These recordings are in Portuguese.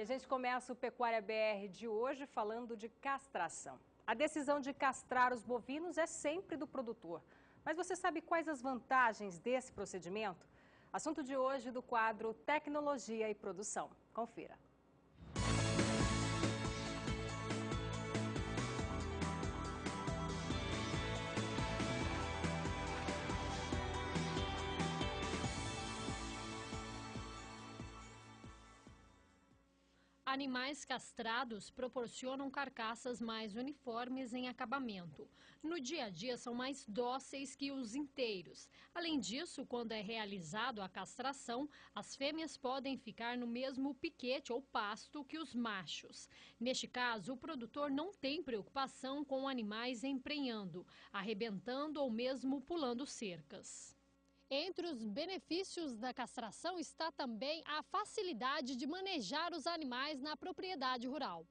a gente começa o Pecuária BR de hoje falando de castração. A decisão de castrar os bovinos é sempre do produtor. Mas você sabe quais as vantagens desse procedimento? Assunto de hoje do quadro Tecnologia e Produção. Confira. Animais castrados proporcionam carcaças mais uniformes em acabamento. No dia a dia são mais dóceis que os inteiros. Além disso, quando é realizado a castração, as fêmeas podem ficar no mesmo piquete ou pasto que os machos. Neste caso, o produtor não tem preocupação com animais emprenhando, arrebentando ou mesmo pulando cercas. Entre os benefícios da castração está também a facilidade de manejar os animais na propriedade rural.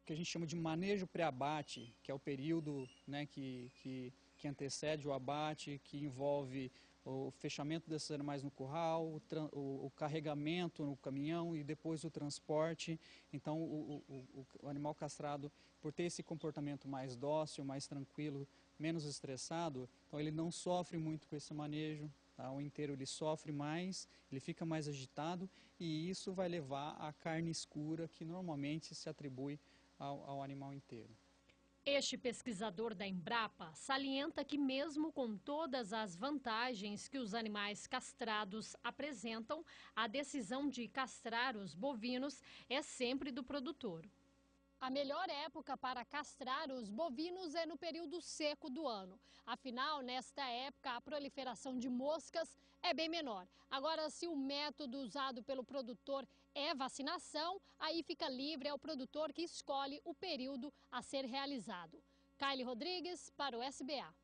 O que a gente chama de manejo pré-abate, que é o período, né, que antecede o abate, que envolve o fechamento desses animais no curral, o carregamento no caminhão e depois o transporte. Então o animal castrado, por ter esse comportamento mais dócil, mais tranquilo, menos estressado, então ele não sofre muito com esse manejo, tá? O inteiro ele sofre mais, ele fica mais agitado e isso vai levar à carne escura que normalmente se atribui ao animal inteiro. Este pesquisador da Embrapa salienta que mesmo com todas as vantagens que os animais castrados apresentam, a decisão de castrar os bovinos é sempre do produtor. A melhor época para castrar os bovinos é no período seco do ano. Afinal, nesta época, a proliferação de moscas é bem menor. Agora, se o método usado pelo produtor é vacinação, aí fica livre ao produtor que escolhe o período a ser realizado. Kylie Rodrigues para o SBA.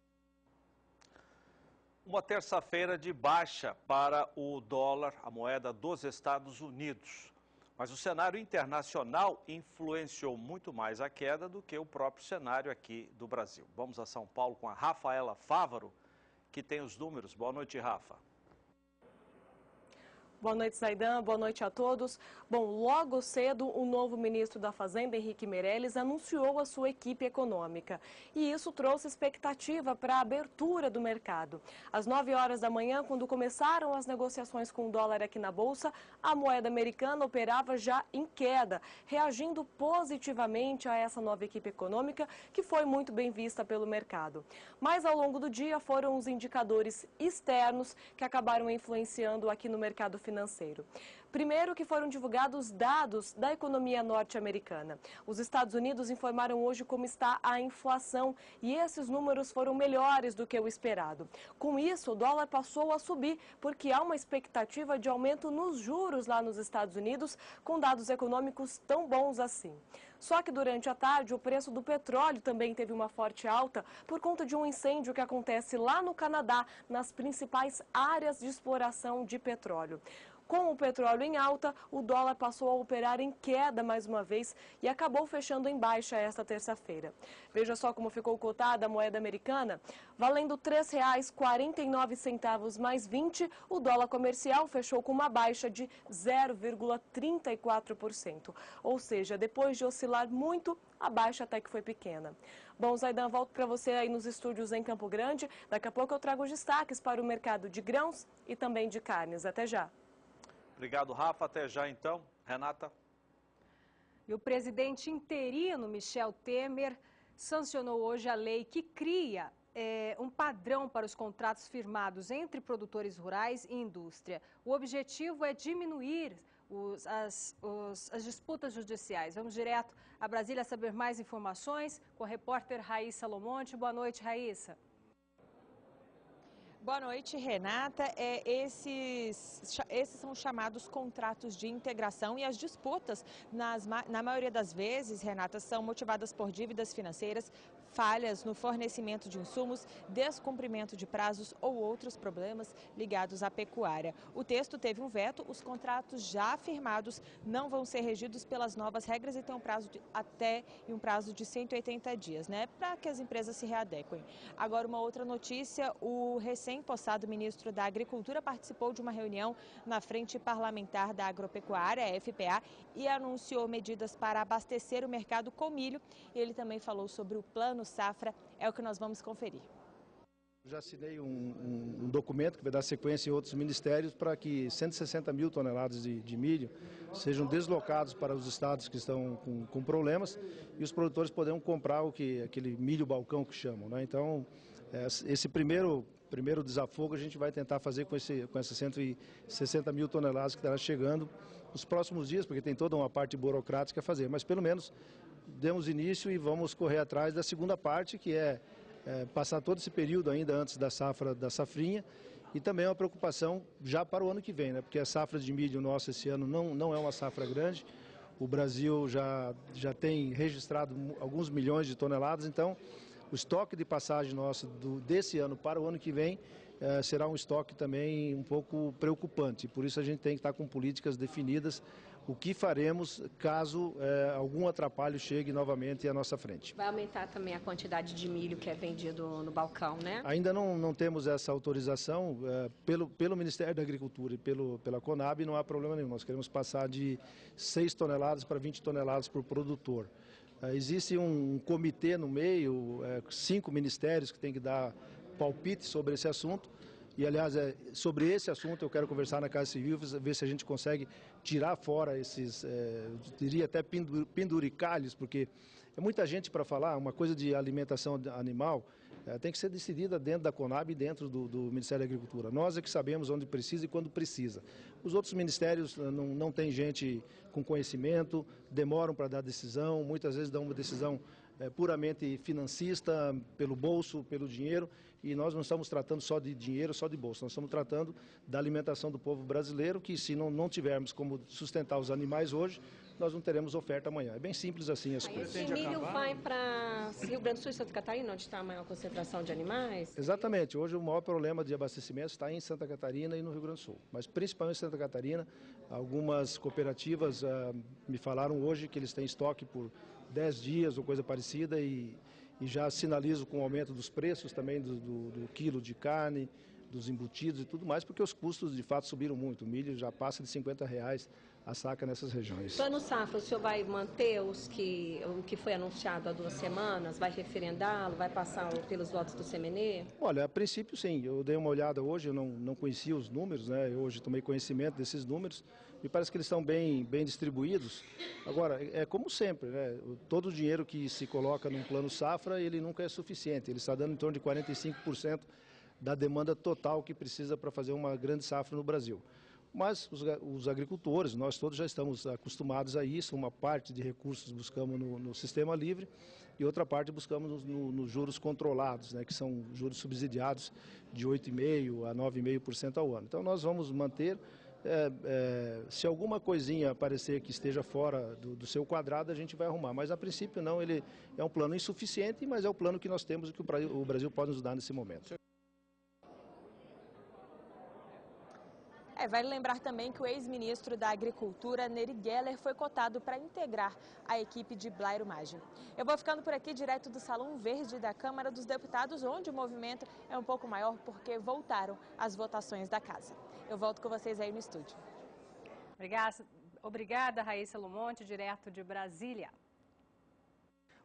Uma terça-feira de baixa para o dólar, a moeda dos Estados Unidos. Mas o cenário internacional influenciou muito mais a queda do que o próprio cenário aqui do Brasil. Vamos a São Paulo com a Rafaela Fávaro, que tem os números. Boa noite, Rafa. Boa noite, Zaidan. Boa noite a todos. Bom, logo cedo, o novo ministro da Fazenda, Henrique Meirelles, anunciou a sua equipe econômica. E isso trouxe expectativa para a abertura do mercado. Às 9 horas da manhã, quando começaram as negociações com o dólar aqui na Bolsa, a moeda americana operava já em queda, reagindo positivamente a essa nova equipe econômica, que foi muito bem vista pelo mercado. Mas ao longo do dia foram os indicadores externos que acabaram influenciando aqui no mercado financeiro. Primeiro que foram divulgados dados da economia norte-americana. Os Estados Unidos informaram hoje como está a inflação e esses números foram melhores do que o esperado. Com isso, o dólar passou a subir porque há uma expectativa de aumento nos juros lá nos Estados Unidos com dados econômicos tão bons assim. Só que durante a tarde o preço do petróleo também teve uma forte alta por conta de um incêndio que acontece lá no Canadá, nas principais áreas de exploração de petróleo. Com o petróleo em alta, o dólar passou a operar em queda mais uma vez e acabou fechando em baixa esta terça-feira. Veja só como ficou cotada a moeda americana. Valendo R$ 3,49 mais 20, o dólar comercial fechou com uma baixa de 0,34%. Ou seja, depois de oscilar muito, a baixa até que foi pequena. Bom, Zaidan, volto para você aí nos estúdios em Campo Grande. Daqui a pouco eu trago os destaques para o mercado de grãos e também de carnes. Até já. Obrigado, Rafa. Até já, então. Renata. E o presidente interino, Michel Temer, sancionou hoje a lei que cria um padrão para os contratos firmados entre produtores rurais e indústria. O objetivo é diminuir as disputas judiciais. Vamos direto a Brasília saber mais informações com a repórter Raíssa Lomonte. Boa noite, Raíssa. Boa noite, Renata. Esses são chamados contratos de integração e as disputas, na maioria das vezes, Renata, são motivadas por dívidas financeiras, falhas no fornecimento de insumos, descumprimento de prazos ou outros problemas ligados à pecuária. O texto teve um veto, os contratos já firmados não vão ser regidos pelas novas regras e tem um prazo um prazo de 180 dias, né, para que as empresas se readequem. Agora, uma outra notícia, o recém-possado ministro da Agricultura participou de uma reunião na Frente Parlamentar da Agropecuária, a FPA, e anunciou medidas para abastecer o mercado com milho. Ele também falou sobre o Plano Safra, é o que nós vamos conferir. Já assinei um documento que vai dar sequência em outros ministérios para que 160 mil toneladas de milho sejam deslocados para os estados que estão com problemas e os produtores poderão comprar aquele milho balcão que chamam, né? Então, esse primeiro desafogo a gente vai tentar fazer com essas 160 mil toneladas que estará chegando nos próximos dias, porque tem toda uma parte burocrática a fazer, mas pelo menos demos início e vamos correr atrás da segunda parte, que é passar todo esse período ainda antes da safra da safrinha, e também uma preocupação já para o ano que vem, né? Porque a safra de milho nossa esse ano não é uma safra grande, o Brasil já tem registrado alguns milhões de toneladas, então o estoque de passagem nosso desse ano para o ano que vem será um estoque também um pouco preocupante, por isso a gente tem que estar com políticas definidas, o que faremos caso algum atrapalho chegue novamente à nossa frente. Vai aumentar também a quantidade de milho que é vendido no balcão, né? Ainda não temos essa autorização, pelo Ministério da Agricultura e pela Conab não há problema nenhum, nós queremos passar de 6 toneladas para 20 toneladas por produtor. Existe um comitê no meio, 5 ministérios que têm que dar palpite sobre esse assunto. E, aliás, sobre esse assunto eu quero conversar na Casa Civil, ver se a gente consegue tirar fora esses, diria até penduricalhos, porque é muita gente para falar, uma coisa de alimentação animal tem que ser decidida dentro da Conab e dentro do Ministério da Agricultura. Nós é que sabemos onde precisa e quando precisa. Os outros ministérios não têm gente com conhecimento, demoram para dar decisão, muitas vezes dão uma decisão puramente financista, pelo bolso, pelo dinheiro, e nós não estamos tratando só de dinheiro, só de bolso, nós estamos tratando da alimentação do povo brasileiro, que se não tivermos como sustentar os animais hoje, nós não teremos oferta amanhã. É bem simples assim as coisas. Esse milho vai para Rio Grande do Sul e Santa Catarina, onde está a maior concentração de animais? Exatamente. Hoje o maior problema de abastecimento está em Santa Catarina e no Rio Grande do Sul. Mas principalmente em Santa Catarina, algumas cooperativas me falaram hoje que eles têm estoque por 10 dias ou coisa parecida e já sinalizo com o aumento dos preços também do quilo de carne, dos embutidos e tudo mais, porque os custos de fato subiram muito. O milho já passa de R$50 a saca nessas regiões. Plano Safra, o senhor vai manter o que foi anunciado há 2 semanas? Vai referendá-lo? Vai passar pelos votos do CMN? Olha, a princípio sim. Eu dei uma olhada hoje, eu não conhecia os números, né? Eu hoje tomei conhecimento desses números. Me parece que eles estão bem distribuídos. Agora, é como sempre, né? Todo o dinheiro que se coloca num plano safra, ele nunca é suficiente. Ele está dando em torno de 45% da demanda total que precisa para fazer uma grande safra no Brasil. Mas os agricultores, nós todos já estamos acostumados a isso. Uma parte de recursos buscamos no sistema livre e outra parte buscamos nos juros controlados, né? Que são juros subsidiados de 8,5% a 9,5% ao ano. Então, nós vamos manter... se alguma coisinha aparecer que esteja fora do seu quadrado, a gente vai arrumar. Mas, a princípio, não. Ele é um plano insuficiente, mas é o plano que nós temos e que o Brasil pode nos dar nesse momento. Vale lembrar também que o ex-ministro da Agricultura, Nery Geller, foi cotado para integrar a equipe de Blairo Maggi. Eu vou ficando por aqui, direto do Salão Verde da Câmara dos Deputados, onde o movimento é um pouco maior porque voltaram as votações da casa. Eu volto com vocês aí no estúdio. Obrigada, Raíssa Lumonte, direto de Brasília.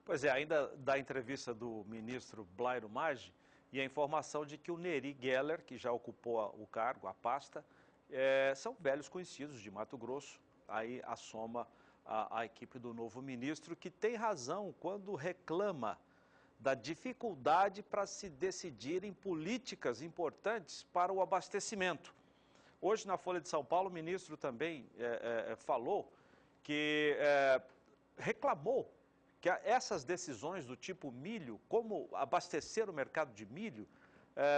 Pois é, ainda da entrevista do ministro Blairo Maggi e a informação de que o Nery Geller, que já ocupou o cargo, a pasta, são velhos conhecidos de Mato Grosso. Aí assoma a equipe do novo ministro, que tem razão quando reclama da dificuldade para se decidir em políticas importantes para o abastecimento. Hoje, na Folha de São Paulo, o ministro também falou que reclamou que essas decisões do tipo milho, como abastecer o mercado de milho,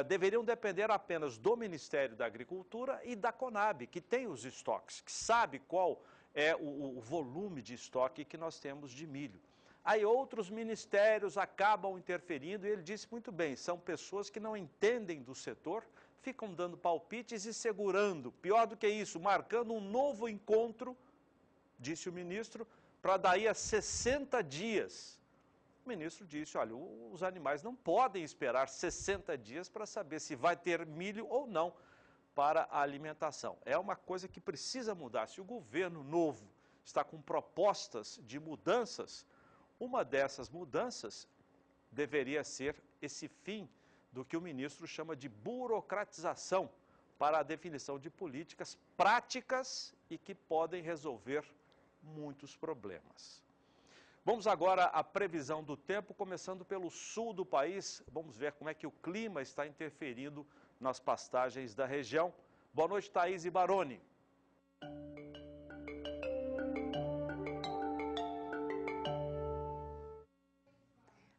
deveriam depender apenas do Ministério da Agricultura e da Conab, que tem os estoques, que sabe qual é o volume de estoque que nós temos de milho. Aí outros ministérios acabam interferindo e ele disse muito bem, são pessoas que não entendem do setor, ficam dando palpites e segurando. Pior do que isso, marcando um novo encontro, disse o ministro, para daí a 60 dias. O ministro disse, olha, os animais não podem esperar 60 dias para saber se vai ter milho ou não para a alimentação. É uma coisa que precisa mudar. Se o governo novo está com propostas de mudanças, uma dessas mudanças deveria ser esse fim do que o ministro chama de burocratização para a definição de políticas práticas e que podem resolver muitos problemas. Vamos agora à previsão do tempo, começando pelo sul do país. Vamos ver como é que o clima está interferindo nas pastagens da região. Boa noite, Thaís e Baroni.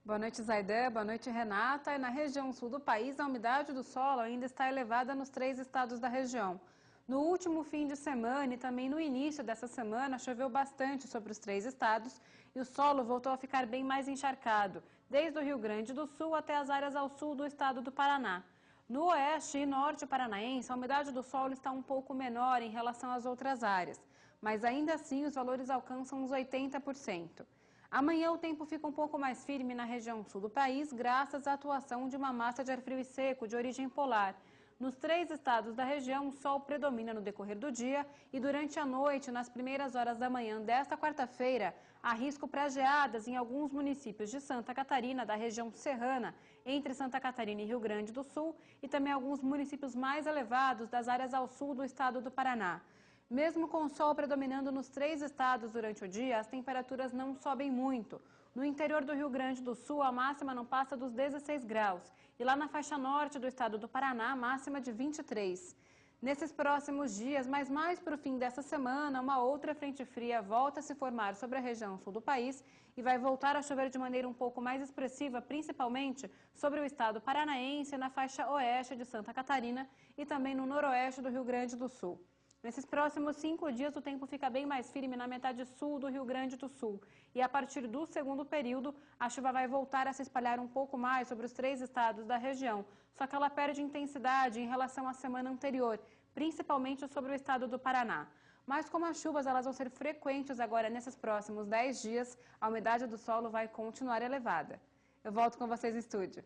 Boa noite, Zaidan. Boa noite, Renata. E na região sul do país, a umidade do solo ainda está elevada nos 3 estados da região. No último fim de semana e também no início dessa semana, choveu bastante sobre os 3 estados e o solo voltou a ficar bem mais encharcado, desde o Rio Grande do Sul até as áreas ao sul do estado do Paraná. No oeste e norte paranaense, a umidade do solo está um pouco menor em relação às outras áreas, mas ainda assim os valores alcançam uns 80%. Amanhã o tempo fica um pouco mais firme na região sul do país, graças à atuação de uma massa de ar frio e seco de origem polar. Nos 3 estados da região, o sol predomina no decorrer do dia e durante a noite, nas primeiras horas da manhã desta quarta-feira, há risco para geadas em alguns municípios de Santa Catarina, da região serrana, entre Santa Catarina e Rio Grande do Sul, e também alguns municípios mais elevados das áreas ao sul do estado do Paraná. Mesmo com o sol predominando nos 3 estados durante o dia, as temperaturas não sobem muito. No interior do Rio Grande do Sul, a máxima não passa dos 16 graus. E lá na faixa norte do estado do Paraná, máxima de 23. Nesses próximos dias, mas mais para o fim dessa semana, uma outra frente fria volta a se formar sobre a região sul do país e vai voltar a chover de maneira um pouco mais expressiva, principalmente sobre o estado paranaense, na faixa oeste de Santa Catarina e também no noroeste do Rio Grande do Sul. Nesses próximos 5 dias, o tempo fica bem mais firme na metade sul do Rio Grande do Sul. E a partir do segundo período, a chuva vai voltar a se espalhar um pouco mais sobre os 3 estados da região. Só que ela perde intensidade em relação à semana anterior, principalmente sobre o estado do Paraná. Mas como as chuvas elas vão ser frequentes agora nesses próximos 10 dias, a umidade do solo vai continuar elevada. Eu volto com vocês no estúdio.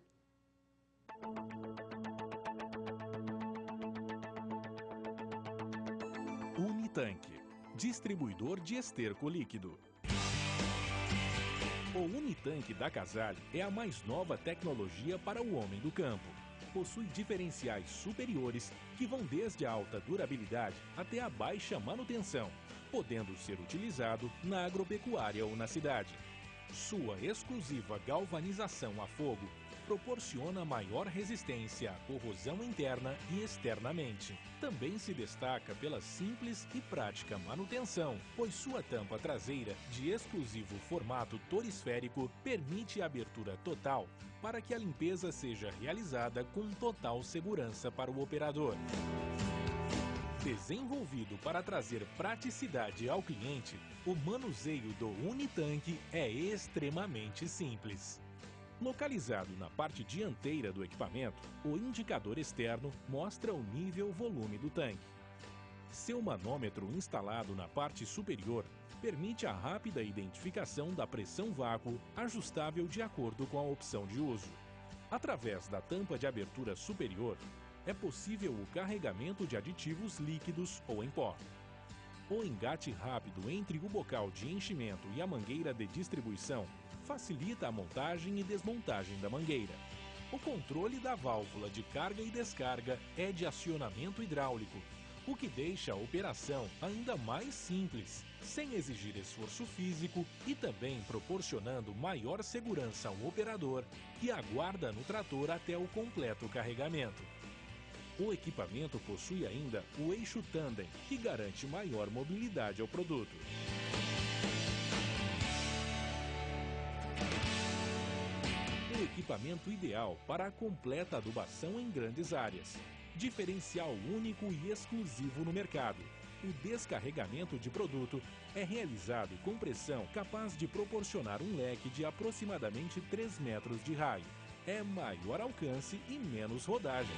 Unitanque, distribuidor de esterco líquido. O Unitanque da Casale é a mais nova tecnologia para o homem do campo. Possui diferenciais superiores que vão desde a alta durabilidade até a baixa manutenção, podendo ser utilizado na agropecuária ou na cidade. Sua exclusiva galvanização a fogo proporciona maior resistência à corrosão interna e externamente. Também se destaca pela simples e prática manutenção, pois sua tampa traseira, de exclusivo formato torisférico, permite a abertura total para que a limpeza seja realizada com total segurança para o operador. Desenvolvido para trazer praticidade ao cliente, o manuseio do Unitanque é extremamente simples. Localizado na parte dianteira do equipamento, o indicador externo mostra o nível-volume do tanque. Seu manômetro instalado na parte superior permite a rápida identificação da pressão vácuo ajustável de acordo com a opção de uso. Através da tampa de abertura superior, é possível o carregamento de aditivos líquidos ou em pó. O engate rápido entre o bocal de enchimento e a mangueira de distribuição facilita a montagem e desmontagem da mangueira. O controle da válvula de carga e descarga é de acionamento hidráulico, o que deixa a operação ainda mais simples, sem exigir esforço físico e também proporcionando maior segurança ao operador que aguarda no trator até o completo carregamento. O equipamento possui ainda o eixo tandem, que garante maior mobilidade ao produto. O equipamento ideal para a completa adubação em grandes áreas. Diferencial único e exclusivo no mercado. O descarregamento de produto é realizado com pressão capaz de proporcionar um leque de aproximadamente 3 metros de raio. É maior alcance e menos rodagem.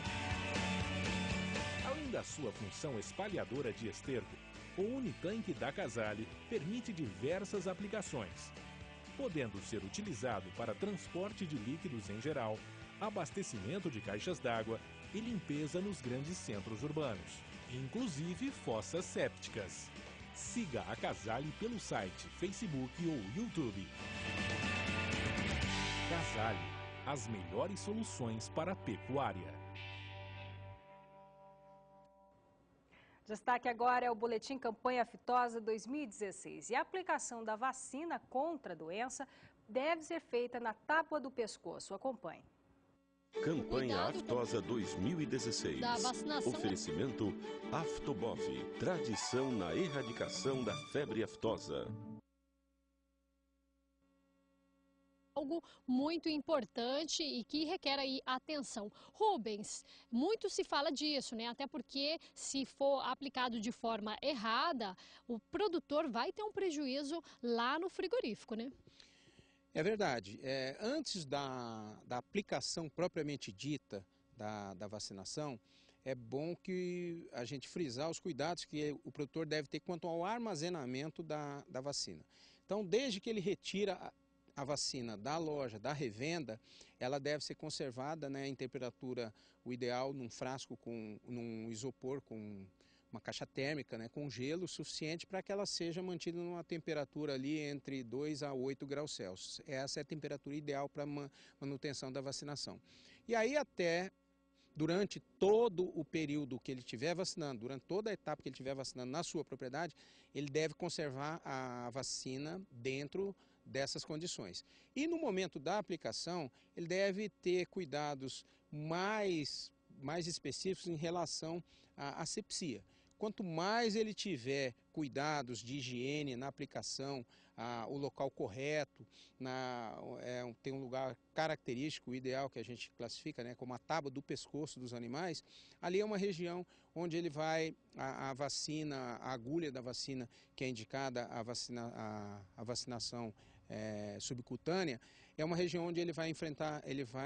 Além da sua função espalhadora de esterco, o Unitank da Casale permite diversas aplicações, podendo ser utilizado para transporte de líquidos em geral, abastecimento de caixas d'água e limpeza nos grandes centros urbanos, inclusive fossas sépticas. Siga a Casale pelo site, Facebook ou YouTube. Casale, as melhores soluções para a pecuária. Destaque agora é o Boletim Campanha Aftosa 2016. E a aplicação da vacina contra a doença deve ser feita na tábua do pescoço. Acompanhe. Campanha Aftosa 2016. Oferecimento Aftobov. Tradição na erradicação da febre aftosa. Algo muito importante e que requer aí atenção. Rubens, muito se fala disso, né? Até porque se for aplicado de forma errada, o produtor vai ter um prejuízo lá no frigorífico, né? É verdade. Antes da aplicação propriamente dita da vacinação, é bom que a gente frisar os cuidados que o produtor deve ter quanto ao armazenamento da vacina. Então, desde que ele retira a vacina da loja, da revenda, ela deve ser conservada, né, em temperatura, o ideal, num frasco, num isopor com uma caixa térmica, né, com gelo suficiente para que ela seja mantida numa temperatura ali entre 2 a 8 graus Celsius. Essa é a temperatura ideal para manutenção da vacinação. E aí durante todo o período que ele estiver vacinando, durante toda a etapa que ele estiver vacinando na sua propriedade, ele deve conservar a vacina dentro dessas condições. E no momento da aplicação, ele deve ter cuidados mais específicos em relação à asepsia. Quanto mais ele tiver cuidados de higiene na aplicação, o local correto, tem um lugar característico, ideal, que a gente classifica, né, como a tábua do pescoço dos animais, ali é uma região onde ele vai, a vacina, a agulha da vacina, que é indicada a vacinação subcutânea, é uma região onde ele vai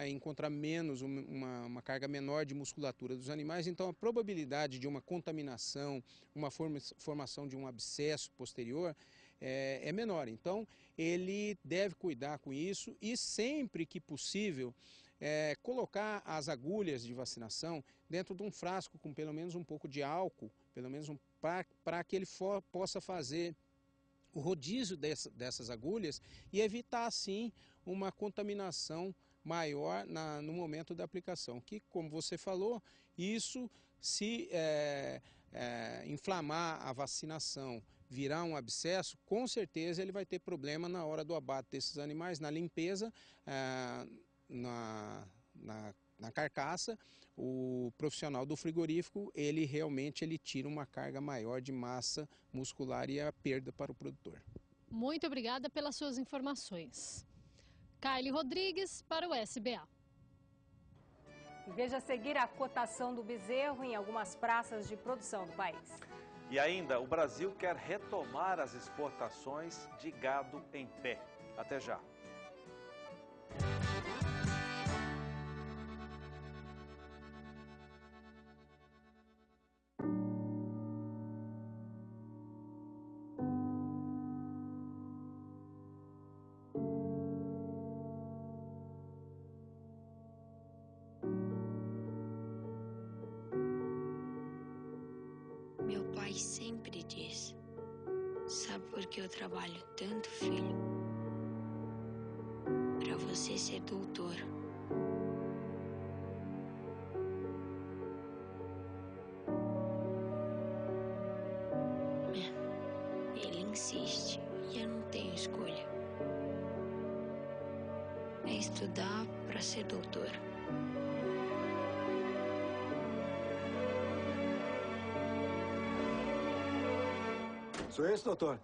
encontrar menos, uma carga menor de musculatura dos animais, então a probabilidade de uma contaminação, uma formação de um abscesso posterior é menor. Então ele deve cuidar com isso e sempre que possível colocar as agulhas de vacinação dentro de um frasco com pelo menos um pouco de álcool, pelo menos para que ele possa fazer o rodízio dessas agulhas e evitar assim uma contaminação maior no momento da aplicação, que, como você falou, isso se inflamar a vacinação, virar um abscesso, com certeza ele vai ter problema na hora do abate desses animais, na limpeza, na carcaça. O profissional do frigorífico, ele realmente tira uma carga maior de massa muscular e a perda para o produtor. Muito obrigada pelas suas informações. Kylie Rodrigues para o SBA. Veja a seguir a cotação do bezerro em algumas praças de produção do país. E ainda, o Brasil quer retomar as exportações de gado em pé. Até já. Meu pai sempre diz: sabe por que eu trabalho tanto, filho? Para você ser doutor. Ele insiste e eu não tenho escolha. É estudar para ser doutor. Sou esse, doutor?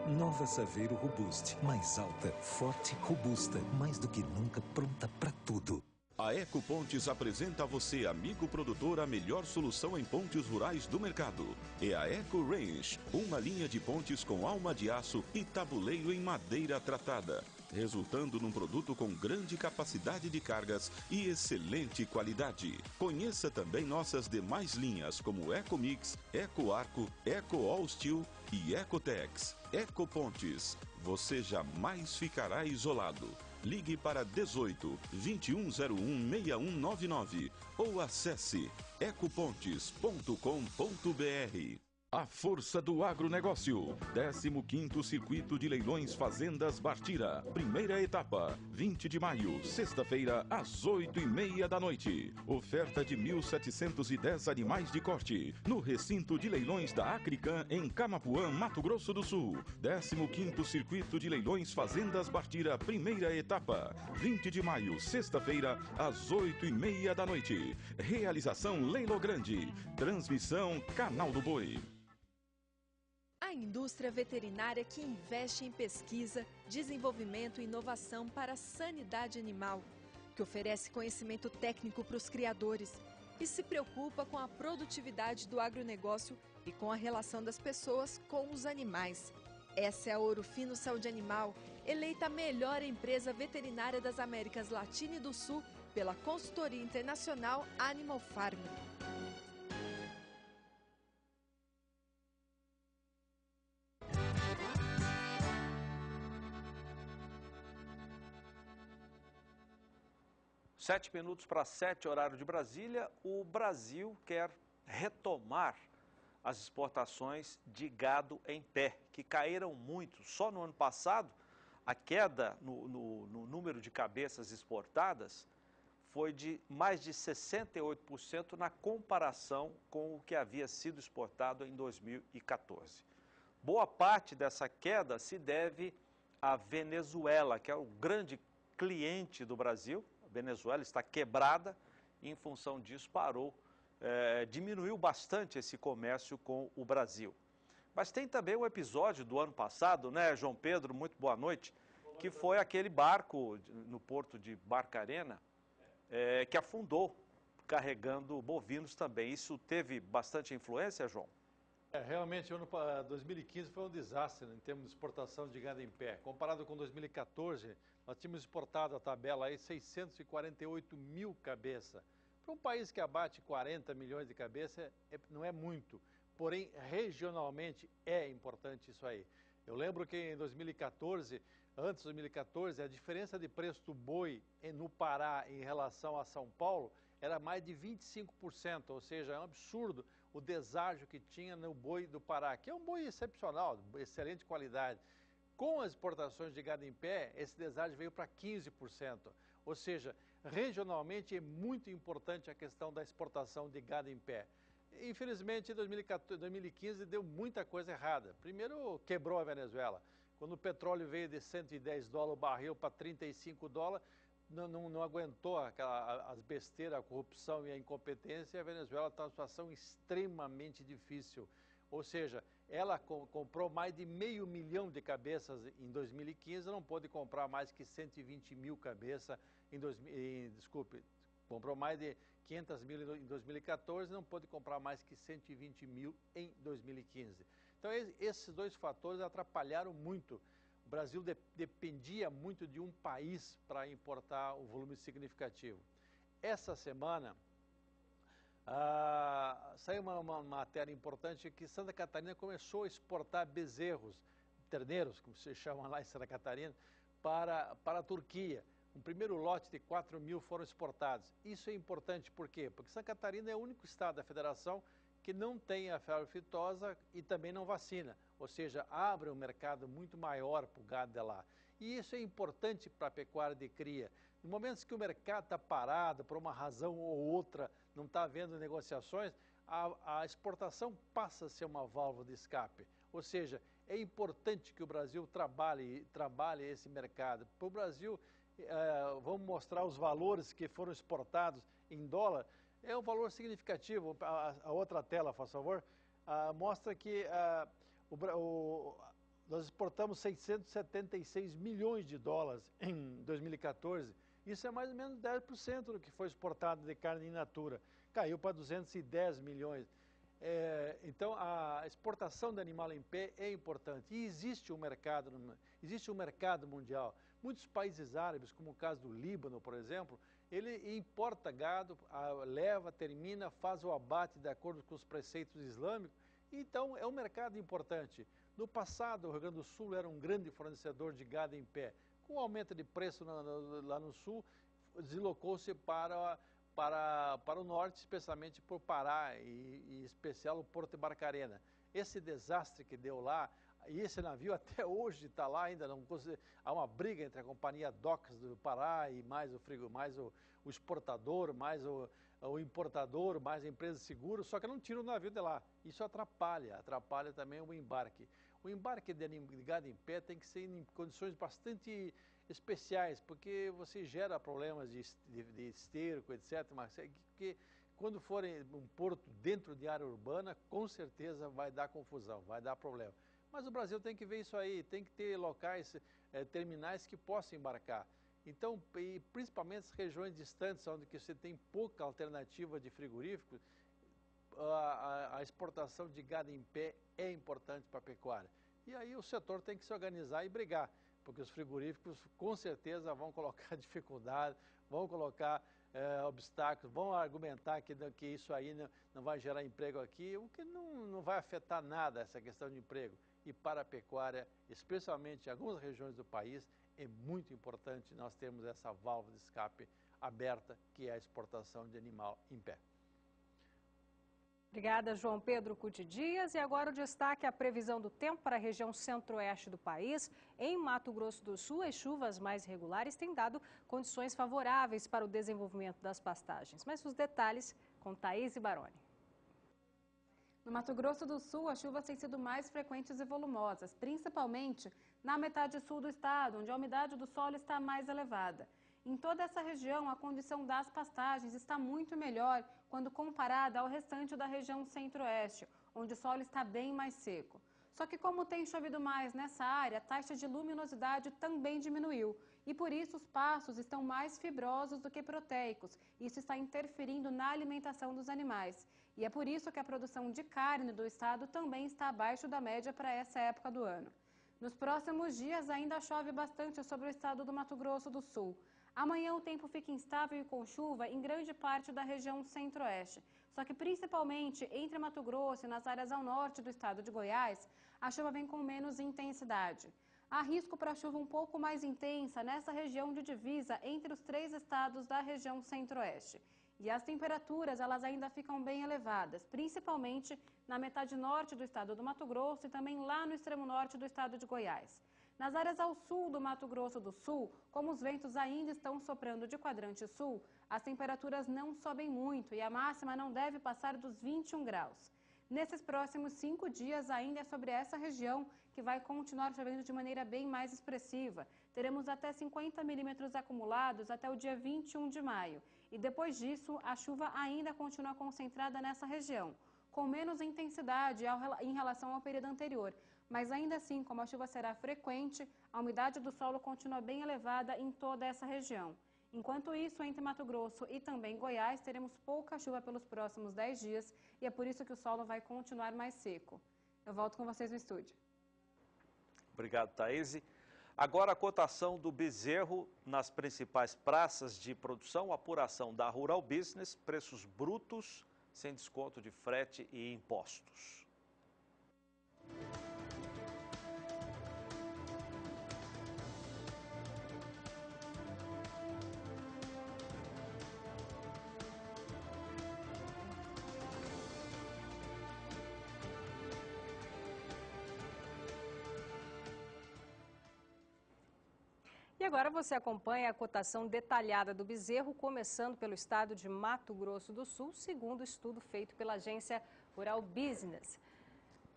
Nova Saveiro Robuste. Mais alta, forte, robusta. Mais do que nunca pronta pra tudo. A Ecopontes apresenta a você, amigo produtor, a melhor solução em pontes rurais do mercado. É a Eco Range, uma linha de pontes com alma de aço e tabuleiro em madeira tratada, resultando num produto com grande capacidade de cargas e excelente qualidade. Conheça também nossas demais linhas como Eco Mix, Eco Arco, Eco All Steel e Ecotex. Ecopontes, você jamais ficará isolado. Ligue para 18 2101 6199 ou acesse ecopontes.com.br. A força do agronegócio. 15º Circuito de Leilões Fazendas Bartira. Primeira etapa, 20 de maio, sexta-feira, às 8h30 da noite. Oferta de 1.710 animais de corte. No recinto de leilões da Acrican, em Camapuã, Mato Grosso do Sul. 15º Circuito de Leilões Fazendas Bartira. Primeira etapa, 20 de maio, sexta-feira, às 8h30 da noite. Realização Leilo Grande. Transmissão Canal do Boi. A indústria veterinária que investe em pesquisa, desenvolvimento e inovação para a sanidade animal, que oferece conhecimento técnico para os criadores e se preocupa com a produtividade do agronegócio e com a relação das pessoas com os animais. Essa é a Ouro Fino Saúde Animal, eleita a melhor empresa veterinária das Américas Latina e do Sul pela consultoria internacional Animal Farm. Sete minutos para 7, horário de Brasília. O Brasil quer retomar as exportações de gado em pé, que caíram muito. Só no ano passado, a queda no número de cabeças exportadas foi de mais de 68% na comparação com o que havia sido exportado em 2014. Boa parte dessa queda se deve à Venezuela, que é o grande cliente do Brasil. A Venezuela está quebrada e, em função disso, diminuiu bastante esse comércio com o Brasil. Mas tem também um episódio do ano passado, né, João Pedro, muito boa noite, que foi aquele barco no porto de Barcarena, que afundou, carregando bovinos também. Isso teve bastante influência, João? Realmente, o ano 2015 foi um desastre, né, em termos de exportação de gado em pé. Comparado com 2014, nós tínhamos exportado a tabela aí 648 mil cabeças. Para um país que abate 40 milhões de cabeças, não é muito. Porém, regionalmente é importante isso aí. Eu lembro que em 2014, antes de 2014, a diferença de preço do boi no Pará em relação a São Paulo era mais de 25%, ou seja, é um absurdo o deságio que tinha no boi do Pará, que é um boi excepcional, excelente qualidade. Com as exportações de gado em pé, esse deságio veio para 15%, ou seja, regionalmente é muito importante a questão da exportação de gado em pé. Infelizmente, em 2015 deu muita coisa errada. Primeiro, quebrou a Venezuela. Quando o petróleo veio de 110 dólares o barril para 35 dólares, não aguentou as besteiras, a corrupção e a incompetência, e a Venezuela está numa situação extremamente difícil. Ou seja, ela comprou mais de 500 mil de cabeças em 2015, não pôde comprar mais que 120 mil cabeças comprou mais de 500 mil em 2014, não pôde comprar mais que 120 mil em 2015. Então, esses dois fatores atrapalharam muito. O Brasil dependia muito de um país para importar um volume significativo. Essa semana, saiu uma matéria importante que Santa Catarina começou a exportar bezerros, terneiros, como se chama lá em Santa Catarina, para a Turquia. Um primeiro lote de 4 mil foram exportados. Isso é importante por quê? Porque Santa Catarina é o único estado da federação que não tem a febre aftosa e também não vacina. Ou seja, abre um mercado muito maior para o gado de lá. E isso é importante para a pecuária de cria. No momento que o mercado está parado, por uma razão ou outra, não está havendo negociações, a exportação passa a ser uma válvula de escape. Ou seja, é importante que o Brasil trabalhe esse mercado. Para o Brasil, vamos mostrar os valores que foram exportados em dólar. É um valor significativo. A outra tela, por favor, mostra que nós exportamos 676 milhões de dólares em 2014 Isso é mais ou menos 10% do que foi exportado de carne in natura. Caiu para 210 milhões. Então, a exportação de animal em pé é importante. E existe um mercado mundial. Muitos países árabes, como o caso do Líbano, por exemplo, ele importa gado, leva, termina, faz o abate de acordo com os preceitos islâmicos. Então, é um mercado importante. No passado, o Rio Grande do Sul era um grande fornecedor de gado em pé. Com o aumento de preço lá no sul, deslocou-se para o norte, especialmente por Pará e em especial o Porto de Barcarena. Esse desastre que deu lá, e esse navio até hoje está lá ainda, há uma briga entre a companhia Docas do Pará e mais o exportador, mais o importador, mais a empresa de seguro, só que não tira o navio de lá. Isso atrapalha também o embarque. O embarque de gado em pé tem que ser em condições bastante especiais, porque você gera problemas de esterco, etc. Mas que quando for um porto dentro de área urbana, com certeza vai dar confusão, vai dar problema. Mas o Brasil tem que ver isso aí, tem que ter locais, terminais que possam embarcar. Então, e principalmente as regiões distantes, onde você tem pouca alternativa de frigorífico, a exportação de gado em pé é importante para a pecuária. E aí o setor tem que se organizar e brigar, porque os frigoríficos com certeza vão colocar dificuldade, vão colocar obstáculos, vão argumentar que isso aí não vai gerar emprego aqui, o que não vai afetar nada essa questão de emprego. E para a pecuária, especialmente em algumas regiões do país, é muito importante nós termos essa válvula de escape aberta, que é a exportação de animal em pé. Obrigada, João Pedro Cuti Dias. E agora o destaque é a previsão do tempo para a região centro-oeste do país. Em Mato Grosso do Sul, as chuvas mais regulares têm dado condições favoráveis para o desenvolvimento das pastagens. Mas os detalhes com Thaís Baroni. No Mato Grosso do Sul, as chuvas têm sido mais frequentes e volumosas, principalmente na metade sul do estado, onde a umidade do solo está mais elevada. Em toda essa região, a condição das pastagens está muito melhor quando comparada ao restante da região centro-oeste, onde o solo está bem mais seco. Só que como tem chovido mais nessa área, a taxa de luminosidade também diminuiu. E por isso os pastos estão mais fibrosos do que proteicos. Isso está interferindo na alimentação dos animais. E é por isso que a produção de carne do estado também está abaixo da média para essa época do ano. Nos próximos dias ainda chove bastante sobre o estado do Mato Grosso do Sul. Amanhã o tempo fica instável e com chuva em grande parte da região centro-oeste. Só que principalmente entre Mato Grosso e nas áreas ao norte do estado de Goiás, a chuva vem com menos intensidade. Há risco para chuva um pouco mais intensa nessa região de divisa entre os 3 estados da região centro-oeste. E as temperaturas elas ainda ficam bem elevadas, principalmente na metade norte do estado do Mato Grosso e também lá no extremo norte do estado de Goiás. Nas áreas ao sul do Mato Grosso do Sul, como os ventos ainda estão soprando de quadrante sul, as temperaturas não sobem muito e a máxima não deve passar dos 21 graus. Nesses próximos 5 dias ainda é sobre essa região que vai continuar chovendo de maneira bem mais expressiva. Teremos até 50 milímetros acumulados até o dia 21 de maio. E depois disso, a chuva ainda continua concentrada nessa região, com menos intensidade em relação ao período anterior. Mas ainda assim, como a chuva será frequente, a umidade do solo continua bem elevada em toda essa região. Enquanto isso, entre Mato Grosso e também Goiás, teremos pouca chuva pelos próximos 10 dias e é por isso que o solo vai continuar mais seco. Eu volto com vocês no estúdio. Obrigado, Thaís. Agora a cotação do bezerro nas principais praças de produção, apuração da Rural Business, preços brutos, sem desconto de frete e impostos. E agora você acompanha a cotação detalhada do bezerro, começando pelo estado de Mato Grosso do Sul, segundo o estudo feito pela agência Rural Business.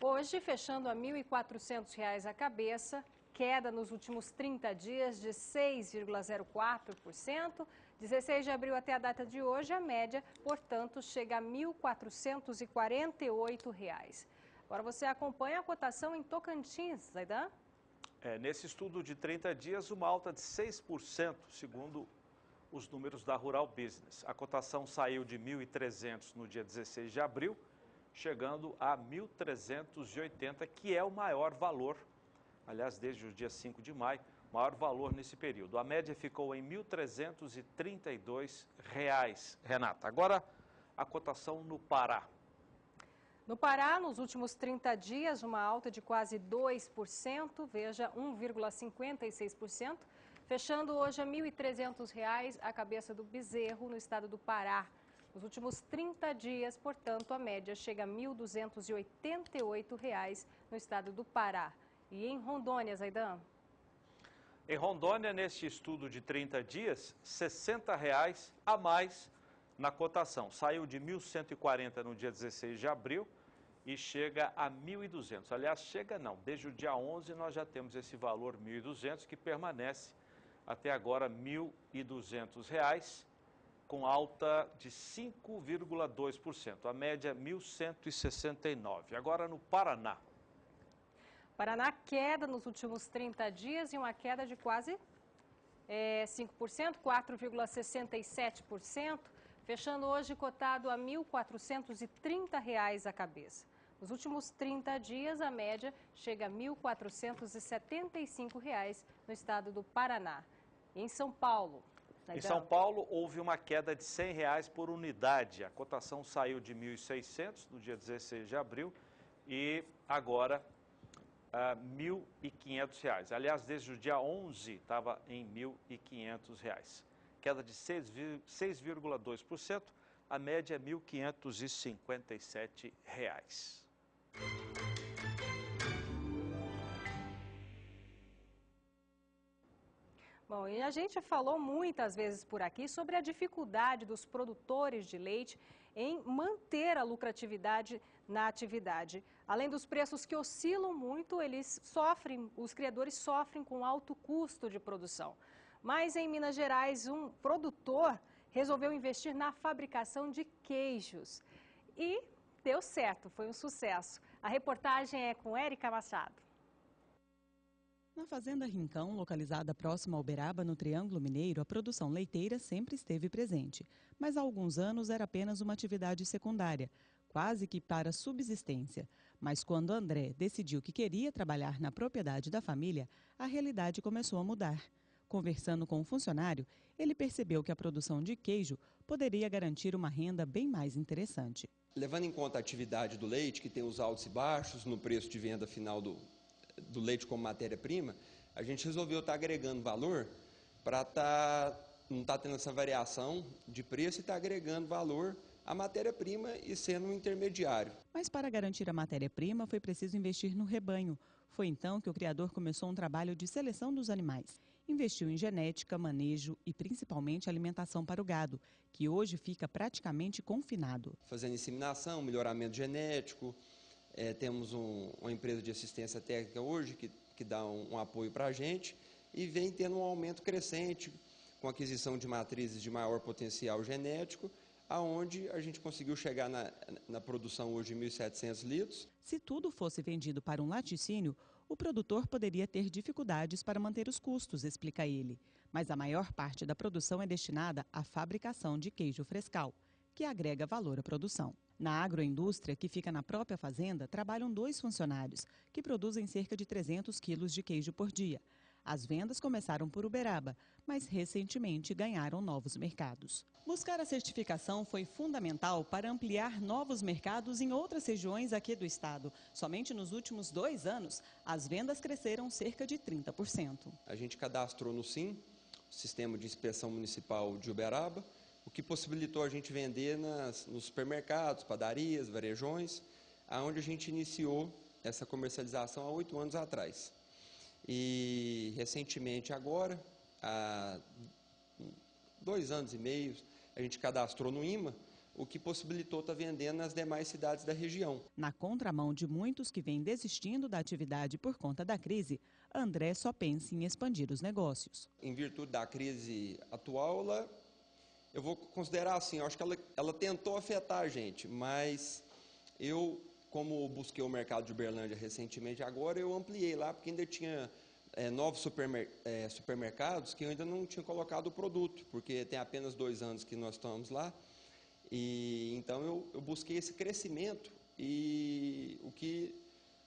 Hoje, fechando a R$ 1.400 a cabeça, queda nos últimos 30 dias de 6,04%. 16 de abril até a data de hoje, a média, portanto, chega a R$ 1.448. Agora você acompanha a cotação em Tocantins, Zaidan? Nesse estudo de 30 dias, uma alta de 6%, segundo os números da Rural Business. A cotação saiu de 1.300 no dia 16 de abril, chegando a 1.380, que é o maior valor, aliás, desde o dia 5 de maio, maior valor nesse período. A média ficou em R$ 1.332, Renata. Agora, a cotação no Pará. No Pará, nos últimos 30 dias, uma alta de quase 2%, veja, 1,56%, fechando hoje a R$ 1.300 a cabeça do bezerro no estado do Pará. Nos últimos 30 dias, portanto, a média chega a R$ 1.288 no estado do Pará. E em Rondônia, Zaidan? Em Rondônia, neste estudo de 30 dias, R$ 60 a mais na cotação. Saiu de 1.140 no dia 16 de abril e chega a 1.200. Aliás, chega não, desde o dia 11 nós já temos esse valor 1.200 que permanece até agora R$ 1.200, com alta de 5,2%. A média 1.169. Agora no Paraná. Paraná, queda nos últimos 30 dias e uma queda de quase 5%, 4,67%, fechando hoje cotado a R$ 1.430 a cabeça. Nos últimos 30 dias, a média chega a R$ 1.475 no estado do Paraná. E em São Paulo? Em São Paulo, houve uma queda de R$ 100 por unidade. A cotação saiu de 1.600 no dia 16 de abril e agora R$ 1.500. Aliás, desde o dia 11 estava em R$ 1.500. Queda de 6,2%, a média é R$ 1.557. Bom, e a gente falou muitas vezes por aqui sobre a dificuldade dos produtores de leite em manter a lucratividade na atividade. Além dos preços que oscilam muito, os criadores sofrem com alto custo de produção. Mas em Minas Gerais, um produtor resolveu investir na fabricação de queijos. E deu certo, foi um sucesso. A reportagem é com Érica Machado. Na Fazenda Rincão, localizada próxima ao Uberaba, no Triângulo Mineiro, a produção leiteira sempre esteve presente. Mas há alguns anos era apenas uma atividade secundária, quase que para subsistência. Mas quando André decidiu que queria trabalhar na propriedade da família, a realidade começou a mudar. Conversando com um funcionário, ele percebeu que a produção de queijo poderia garantir uma renda bem mais interessante. Levando em conta a atividade do leite, que tem os altos e baixos no preço de venda final do leite como matéria-prima, a gente resolveu estar agregando valor para não estar tendo essa variação de preço e estar agregando valor à matéria-prima e sendo um intermediário. Mas para garantir a matéria-prima foi preciso investir no rebanho. Foi então que o criador começou um trabalho de seleção dos animais. Investiu em genética, manejo e principalmente alimentação para o gado, que hoje fica praticamente confinado. Fazendo inseminação, melhoramento genético, temos uma empresa de assistência técnica hoje que dá um apoio para a gente e vem tendo um aumento crescente com aquisição de matrizes de maior potencial genético, aonde a gente conseguiu chegar na produção hoje de 1.700 litros. Se tudo fosse vendido para um laticínio, o produtor poderia ter dificuldades para manter os custos, explica ele. Mas a maior parte da produção é destinada à fabricação de queijo frescal, que agrega valor à produção. Na agroindústria, que fica na própria fazenda, trabalham 2 funcionários, que produzem cerca de 300 quilos de queijo por dia. As vendas começaram por Uberaba, mas recentemente ganharam novos mercados. Buscar a certificação foi fundamental para ampliar novos mercados em outras regiões aqui do estado. Somente nos últimos 2 anos, as vendas cresceram cerca de 30%. A gente cadastrou no SIM, Sistema de Inspeção Municipal de Uberaba, o que possibilitou a gente vender nos supermercados, padarias, varejões, onde a gente iniciou essa comercialização há 8 anos atrás. E recentemente agora, há 2 anos e meio, a gente cadastrou no IMA, o que possibilitou estar vendendo nas demais cidades da região. Na contramão de muitos que vêm desistindo da atividade por conta da crise, André só pensa em expandir os negócios. Em virtude da crise atual, eu vou considerar assim, eu acho que ela tentou afetar a gente, mas eu, como busquei o mercado de Uberlândia recentemente agora, eu ampliei lá, porque ainda tinha novos supermercados que ainda não tinham colocado o produto, porque tem apenas 2 anos que nós estamos lá. E então eu busquei esse crescimento e o que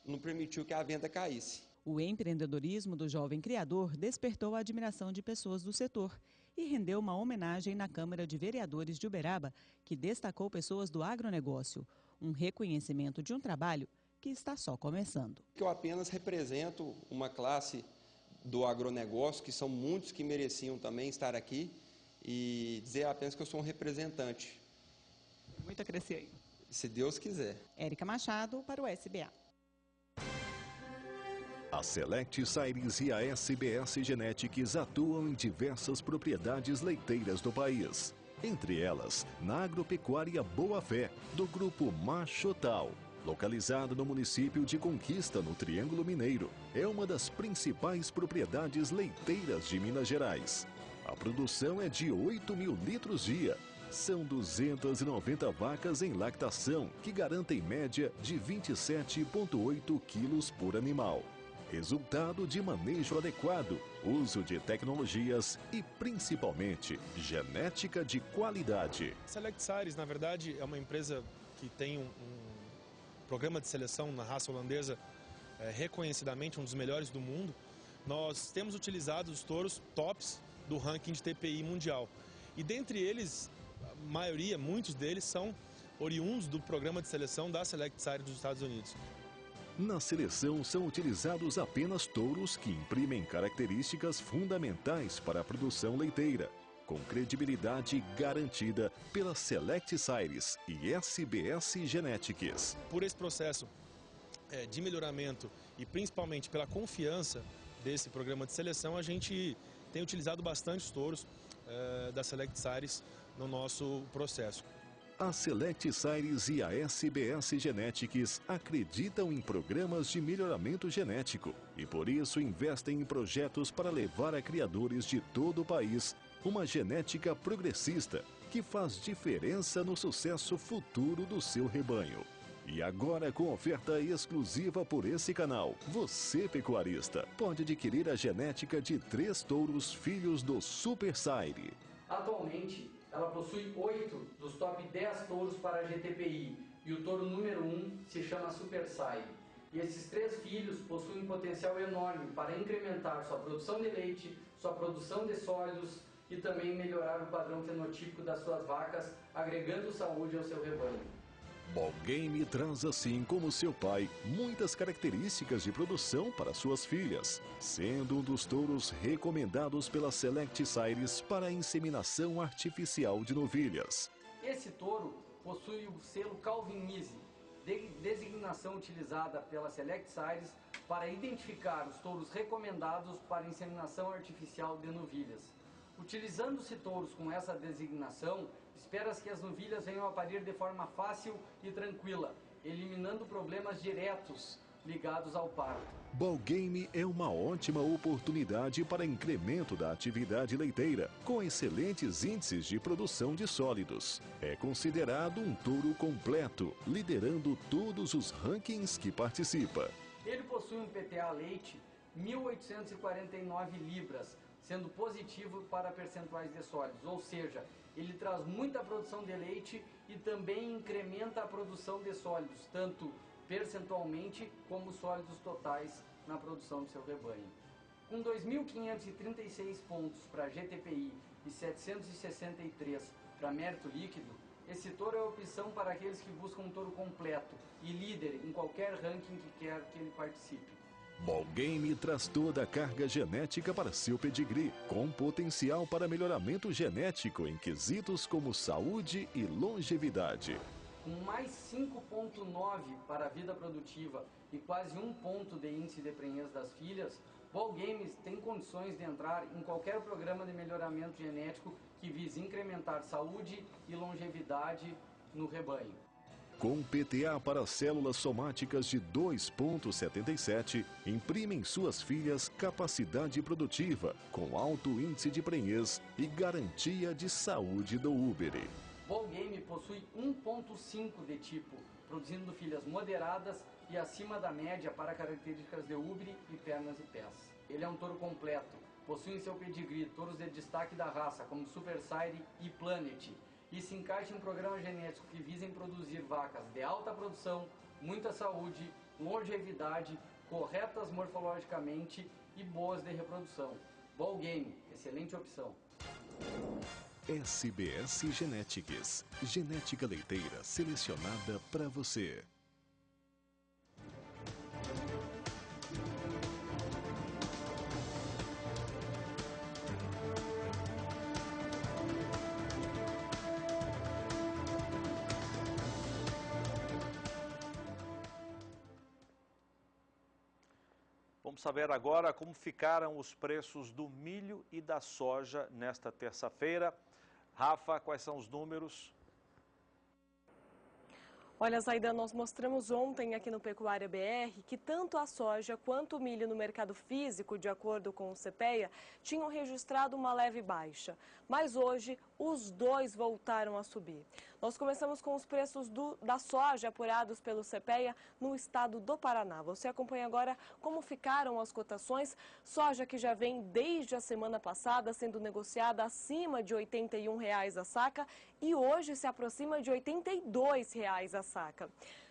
não permitiu que a venda caísse. O empreendedorismo do jovem criador despertou a admiração de pessoas do setor e rendeu uma homenagem na Câmara de Vereadores de Uberaba, que destacou pessoas do agronegócio, um reconhecimento de um trabalho que está só começando. Eu apenas represento uma classe do agronegócio, que são muitos que mereciam também estar aqui, e dizer apenas que eu sou um representante. Muito a crescer aí. Se Deus quiser. Érica Machado para o SBA. A Select Sires e a SBS Genetics atuam em diversas propriedades leiteiras do país. Entre elas, na agropecuária Boa Fé, do grupo Machotal, localizada no município de Conquista, no Triângulo Mineiro. É uma das principais propriedades leiteiras de Minas Gerais. A produção é de 8.000 litros dia. São 290 vacas em lactação, que garantem média de 27,8 quilos por animal. Resultado de manejo adequado, uso de tecnologias e, principalmente, genética de qualidade. Select Sires, na verdade, é uma empresa que tem um programa de seleção na raça holandesa, reconhecidamente um dos melhores do mundo. Nós temos utilizado os touros tops do ranking de TPI mundial. E dentre eles, a maioria, muitos deles, são oriundos do programa de seleção da Select Sires dos Estados Unidos. Na seleção são utilizados apenas touros que imprimem características fundamentais para a produção leiteira, com credibilidade garantida pela Select Sires e SBS Genetics. Por esse processo de melhoramento e principalmente pela confiança desse programa de seleção, a gente tem utilizado bastante os touros da Select Sires no nosso processo. A Select Sires e a SBS Genetics acreditam em programas de melhoramento genético e por isso investem em projetos para levar a criadores de todo o país uma genética progressista que faz diferença no sucesso futuro do seu rebanho. E agora, com oferta exclusiva por esse canal, você, pecuarista, pode adquirir a genética de 3 touros filhos do Super Sire. Atualmente, ela possui 8 dos top 10 touros para a GTPI e o touro número 1 se chama Super Sire. E esses 3 filhos possuem um potencial enorme para incrementar sua produção de leite, sua produção de sólidos e também melhorar o padrão fenotípico das suas vacas, agregando saúde ao seu rebanho. Ballgame traz, assim como seu pai, muitas características de produção para suas filhas, sendo um dos touros recomendados pela Select Sires para a inseminação artificial de novilhas. Esse touro possui o selo Calvin Mise, designação utilizada pela Select Sires para identificar os touros recomendados para inseminação artificial de novilhas. Utilizando-se touros com essa designação, espera-se que as novilhas venham a parir de forma fácil e tranquila, eliminando problemas diretos ligados ao parto. Ballgame é uma ótima oportunidade para incremento da atividade leiteira, com excelentes índices de produção de sólidos. É considerado um touro completo, liderando todos os rankings que participa. Ele possui um PTA leite 1.849 libras, sendo positivo para percentuais de sólidos, ou seja, ele traz muita produção de leite e também incrementa a produção de sólidos, tanto percentualmente como sólidos totais na produção do seu rebanho. Com 2.536 pontos para GTPI e 763 para mérito líquido, esse touro é a opção para aqueles que buscam um touro completo e líder em qualquer ranking que quer que ele participe. Ballgame traz toda a carga genética para seu pedigree, com potencial para melhoramento genético em quesitos como saúde e longevidade. Com mais 5,9 para a vida produtiva e quase 1 ponto de índice de prenhez das filhas, Ballgame tem condições de entrar em qualquer programa de melhoramento genético que vise incrementar saúde e longevidade no rebanho. Com PTA para células somáticas de 2,77, imprimem suas filhas capacidade produtiva, com alto índice de prenhez e garantia de saúde do úbere. Ballgame possui 1,5 de tipo, produzindo filhas moderadas e acima da média para características de úbere e pernas e pés. Ele é um touro completo. Possui em seu pedigree touros de destaque da raça, como Super Sire e Planet, e se encaixa em um programa genético que visa em produzir vacas de alta produção, muita saúde, longevidade, corretas morfologicamente e boas de reprodução. Ball Game, excelente opção. SBS Genetics, genética leiteira selecionada para você. Vamos saber agora como ficaram os preços do milho e da soja nesta terça-feira. Rafa, quais são os números? Olha, Zaidan, nós mostramos ontem aqui no Pecuária BR que tanto a soja quanto o milho no mercado físico, de acordo com o CPEA, tinham registrado uma leve baixa. Mas hoje, os dois voltaram a subir. Nós começamos com os preços da soja apurados pelo CPEA no estado do Paraná. Você acompanha agora como ficaram as cotações. Soja que já vem desde a semana passada sendo negociada acima de R$ 81,00 a saca e hoje se aproxima de R$ 82,00 a saca.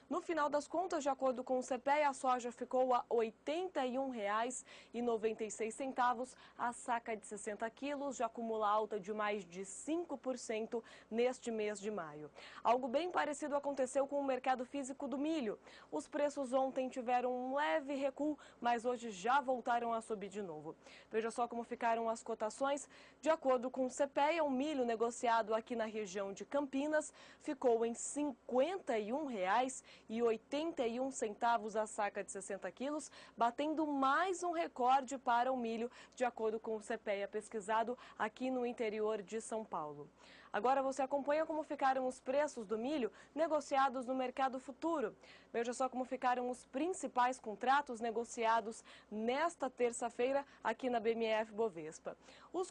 No final das contas, de acordo com o CPEA, a soja ficou a R$ 81,96. A saca de 60 quilos já acumula alta de mais de 5% neste mês de maio. Algo bem parecido aconteceu com o mercado físico do milho. Os preços ontem tiveram um leve recuo, mas hoje já voltaram a subir de novo. Veja só como ficaram as cotações. De acordo com o CPEA, o milho negociado aqui na região de Campinas ficou em R$ 51,81 a saca de 60 quilos, batendo mais um recorde para o milho, de acordo com o CPEA pesquisado aqui no interior de São Paulo. Agora você acompanha como ficaram os preços do milho negociados no mercado futuro. Veja só como ficaram os principais contratos negociados nesta terça-feira aqui na BMF Bovespa. O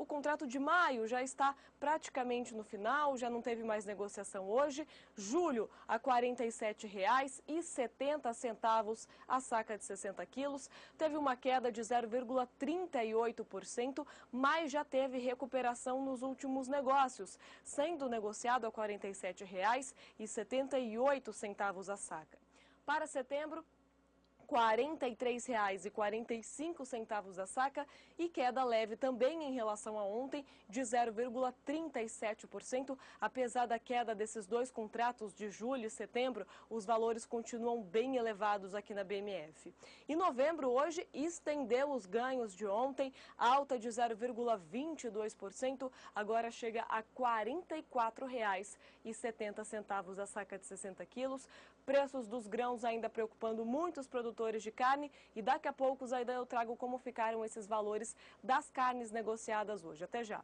contrato de maio já está praticamente no final, já não teve mais negociação hoje. Julho a R$ 47,70 a saca de 60 quilos. Teve uma queda de 0,38%, mas já teve recuperação nos últimos negócios, sendo negociado a R$ 47,78 a saca. Para setembro, R$ 43,45 a saca e queda leve também em relação a ontem de 0,37%. Apesar da queda desses dois contratos de julho e setembro, os valores continuam bem elevados aqui na BMF. E novembro hoje estendeu os ganhos de ontem, alta de 0,22%, agora chega a R$ 44,70 a saca de 60 quilos. Preços dos grãos ainda preocupando muitos produtores de carne e daqui a pouco ainda eu trago como ficaram esses valores das carnes negociadas hoje. Até já.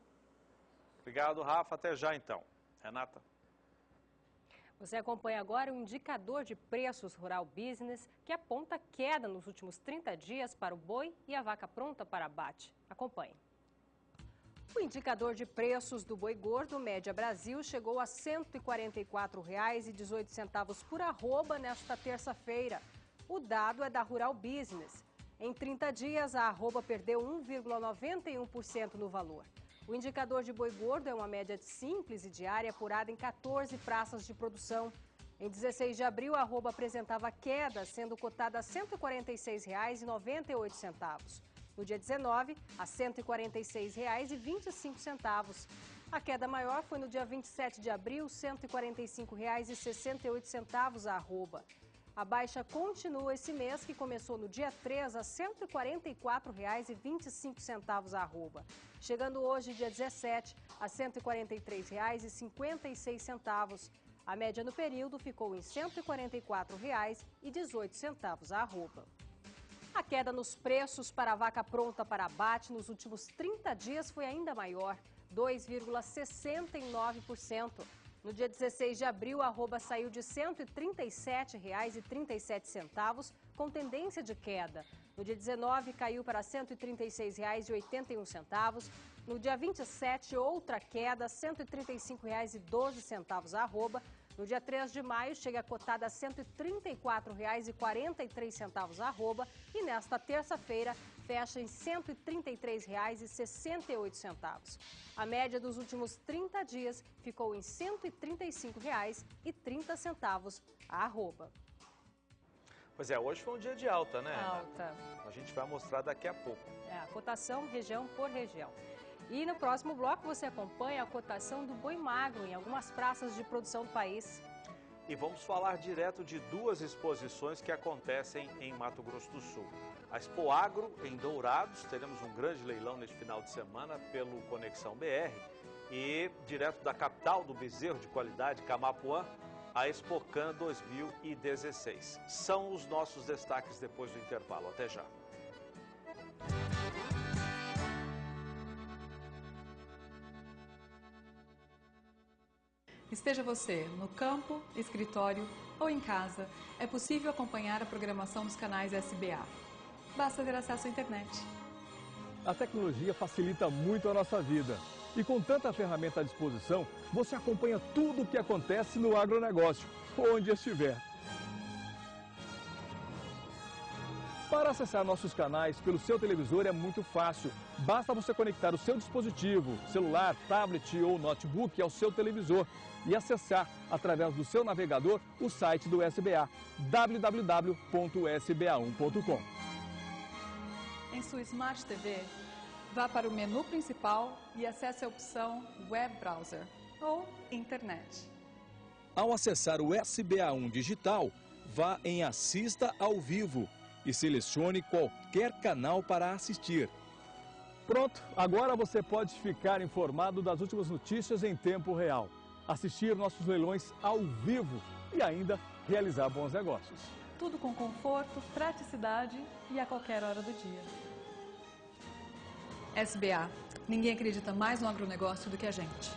Obrigado, Rafa. Até já, então. Renata. Você acompanha agora o indicador de preços Rural Business, que aponta queda nos últimos 30 dias para o boi e a vaca pronta para abate. Acompanhe. O indicador de preços do boi gordo Média Brasil chegou a R$ 144,18 por arroba nesta terça-feira. O dado é da Rural Business. Em 30 dias, a arroba perdeu 1,91% no valor. O indicador de boi gordo é uma média simples e diária apurada em 14 praças de produção. Em 16 de abril, a arroba apresentava queda, sendo cotada a R$ 146,98. No dia 19, a R$ 146,25. A queda maior foi no dia 27 de abril, R$ 145,68 a arroba. A baixa continua esse mês, que começou no dia 3 a R$ 144,25 a arroba, chegando hoje, dia 17, a R$ 143,56. A média no período ficou em R$ 144,18 a arroba. A queda nos preços para a vaca pronta para abate nos últimos 30 dias foi ainda maior, 2,69%. No dia 16 de abril, a arroba saiu de R$ 137,37, com tendência de queda. No dia 19, caiu para R$ 136,81. No dia 27, outra queda, R$ 135,12 a arroba. No dia 3 de maio, chega cotada a R$ 134,43 a arroba e nesta terça-feira fecha em R$ 133,68. A média dos últimos 30 dias ficou em R$ 135,30 a arroba. Pois é, hoje foi um dia de alta, né? Alta. A gente vai mostrar daqui a pouco. A cotação região por região. E no próximo bloco você acompanha a cotação do boi magro em algumas praças de produção do país. E vamos falar direto de duas exposições que acontecem em Mato Grosso do Sul. A Expo Agro, em Dourados, teremos um grande leilão neste final de semana pelo Conexão BR. E direto da capital do bezerro de qualidade, Camapuã, a Expocan 2016. São os nossos destaques depois do intervalo. Até já. Esteja você no campo, escritório ou em casa, é possível acompanhar a programação dos canais SBA. Basta ter acesso à internet. A tecnologia facilita muito a nossa vida. E com tanta ferramenta à disposição, você acompanha tudo o que acontece no agronegócio, onde estiver. Para acessar nossos canais pelo seu televisor é muito fácil. Basta você conectar o seu dispositivo, celular, tablet ou notebook ao seu televisor e acessar, através do seu navegador, o site do SBA, www.sba1.com. Em sua Smart TV, vá para o menu principal e acesse a opção Web Browser ou Internet. Ao acessar o SBA1 Digital, vá em Assista ao Vivo e selecione qualquer canal para assistir. Pronto, agora você pode ficar informado das últimas notícias em tempo real, assistir nossos leilões ao vivo e ainda realizar bons negócios. Tudo com conforto, praticidade e a qualquer hora do dia. SBA. Ninguém acredita mais no agronegócio do que a gente.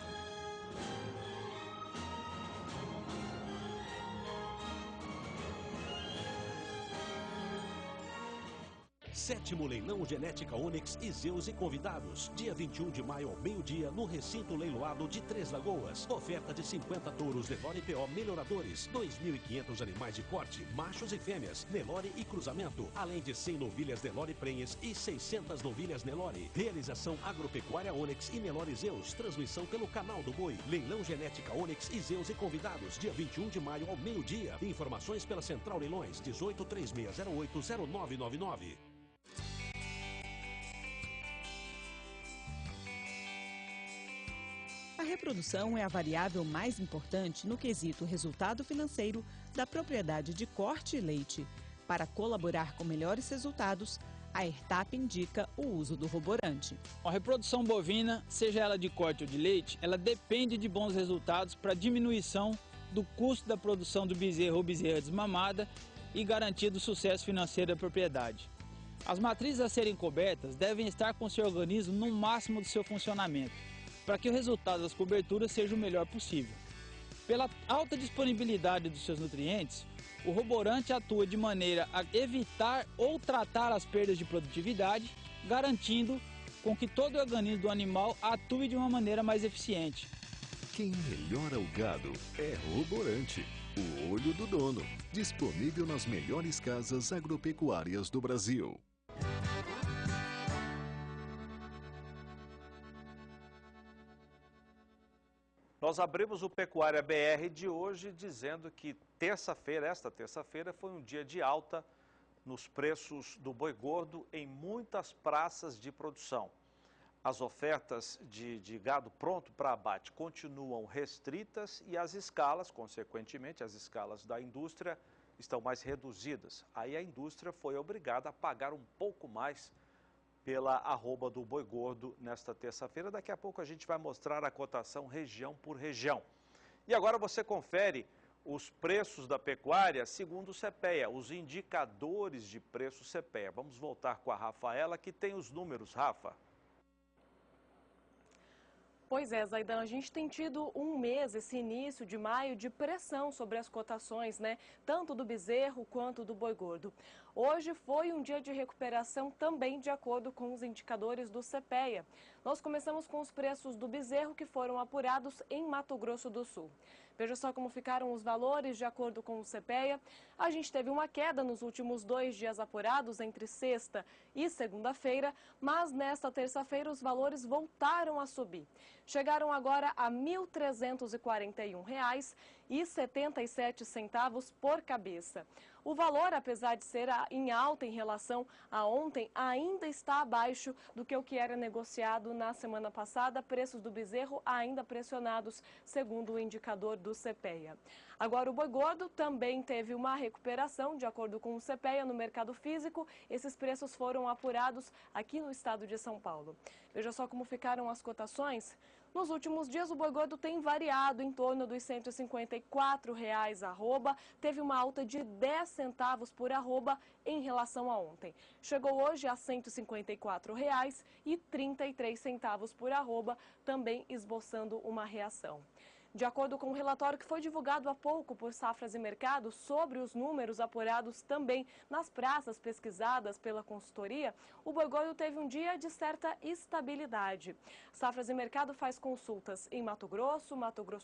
Sétimo Leilão Genética Onix e Zeus e convidados. Dia 21 de maio ao meio-dia, no recinto leiloado de Três Lagoas. Oferta de 50 touros Nelore PO melhoradores, 2.500 animais de corte, machos e fêmeas, Nelore e cruzamento, além de 100 novilhas Nelore prenhes e 600 novilhas Nelore. Realização Agropecuária Onix e Nelore Zeus. Transmissão pelo canal do Boi. Leilão Genética Onix e Zeus e convidados. Dia 21 de maio ao meio-dia. Informações pela Central Leilões 1836080999. A reprodução é a variável mais importante no quesito resultado financeiro da propriedade de corte e leite. Para colaborar com melhores resultados, a ERTAP indica o uso do roborante. A reprodução bovina, seja ela de corte ou de leite, ela depende de bons resultados para a diminuição do custo da produção do bezerro ou bezerra desmamada e garantia do sucesso financeiro da propriedade. As matrizes a serem cobertas devem estar com seu organismo no máximo do seu funcionamento, para que o resultado das coberturas seja o melhor possível. Pela alta disponibilidade dos seus nutrientes, o roborante atua de maneira a evitar ou tratar as perdas de produtividade, garantindo com que todo o organismo do animal atue de uma maneira mais eficiente. Quem melhora o gado é Roborante, o olho do dono, disponível nas melhores casas agropecuárias do Brasil. Nós abrimos o Pecuária BR de hoje dizendo que esta terça-feira, foi um dia de alta nos preços do boi gordo em muitas praças de produção. As ofertas de gado pronto para abate continuam restritas e as escalas, consequentemente, as escalas da indústria estão mais reduzidas. Aí a indústria foi obrigada a pagar um pouco mais pela arroba do boi gordo nesta terça-feira. Daqui a pouco a gente vai mostrar a cotação região por região. E agora você confere os preços da pecuária segundo o CPEA, os indicadores de preço CPEA. Vamos voltar com a Rafaela, que tem os números. Rafa. Pois é, Zaidan, a gente tem tido um mês, esse início de maio, de pressão sobre as cotações, né? Tanto do bezerro quanto do boi gordo. Hoje foi um dia de recuperação também de acordo com os indicadores do CPEA. Nós começamos com os preços do bezerro que foram apurados em Mato Grosso do Sul. Veja só como ficaram os valores de acordo com o CPEA. A gente teve uma queda nos últimos 2 dias apurados, entre sexta e segunda-feira, mas nesta terça-feira os valores voltaram a subir. Chegaram agora a R$ 1.341,77 por cabeça. O valor, apesar de ser em alta em relação a ontem, ainda está abaixo do que era negociado na semana passada, preços do bezerro ainda pressionados, segundo o indicador do CPEA. Agora, o boi gordo também teve uma recuperação, de acordo com o CPEA, no mercado físico. Esses preços foram apurados aqui no estado de São Paulo. Veja só como ficaram as cotações. Nos últimos dias, o boi gordo tem variado em torno dos R$ 154,00 a arroba. Teve uma alta de 10 centavos por arroba em relação a ontem. Chegou hoje a R$ 154,33 por arroba, também esboçando uma reação. De acordo com o relatório que foi divulgado há pouco por Safras e Mercado sobre os números apurados também nas praças pesquisadas pela consultoria, o boi gordo teve um dia de certa estabilidade. Safras e Mercado faz consultas em Mato Grosso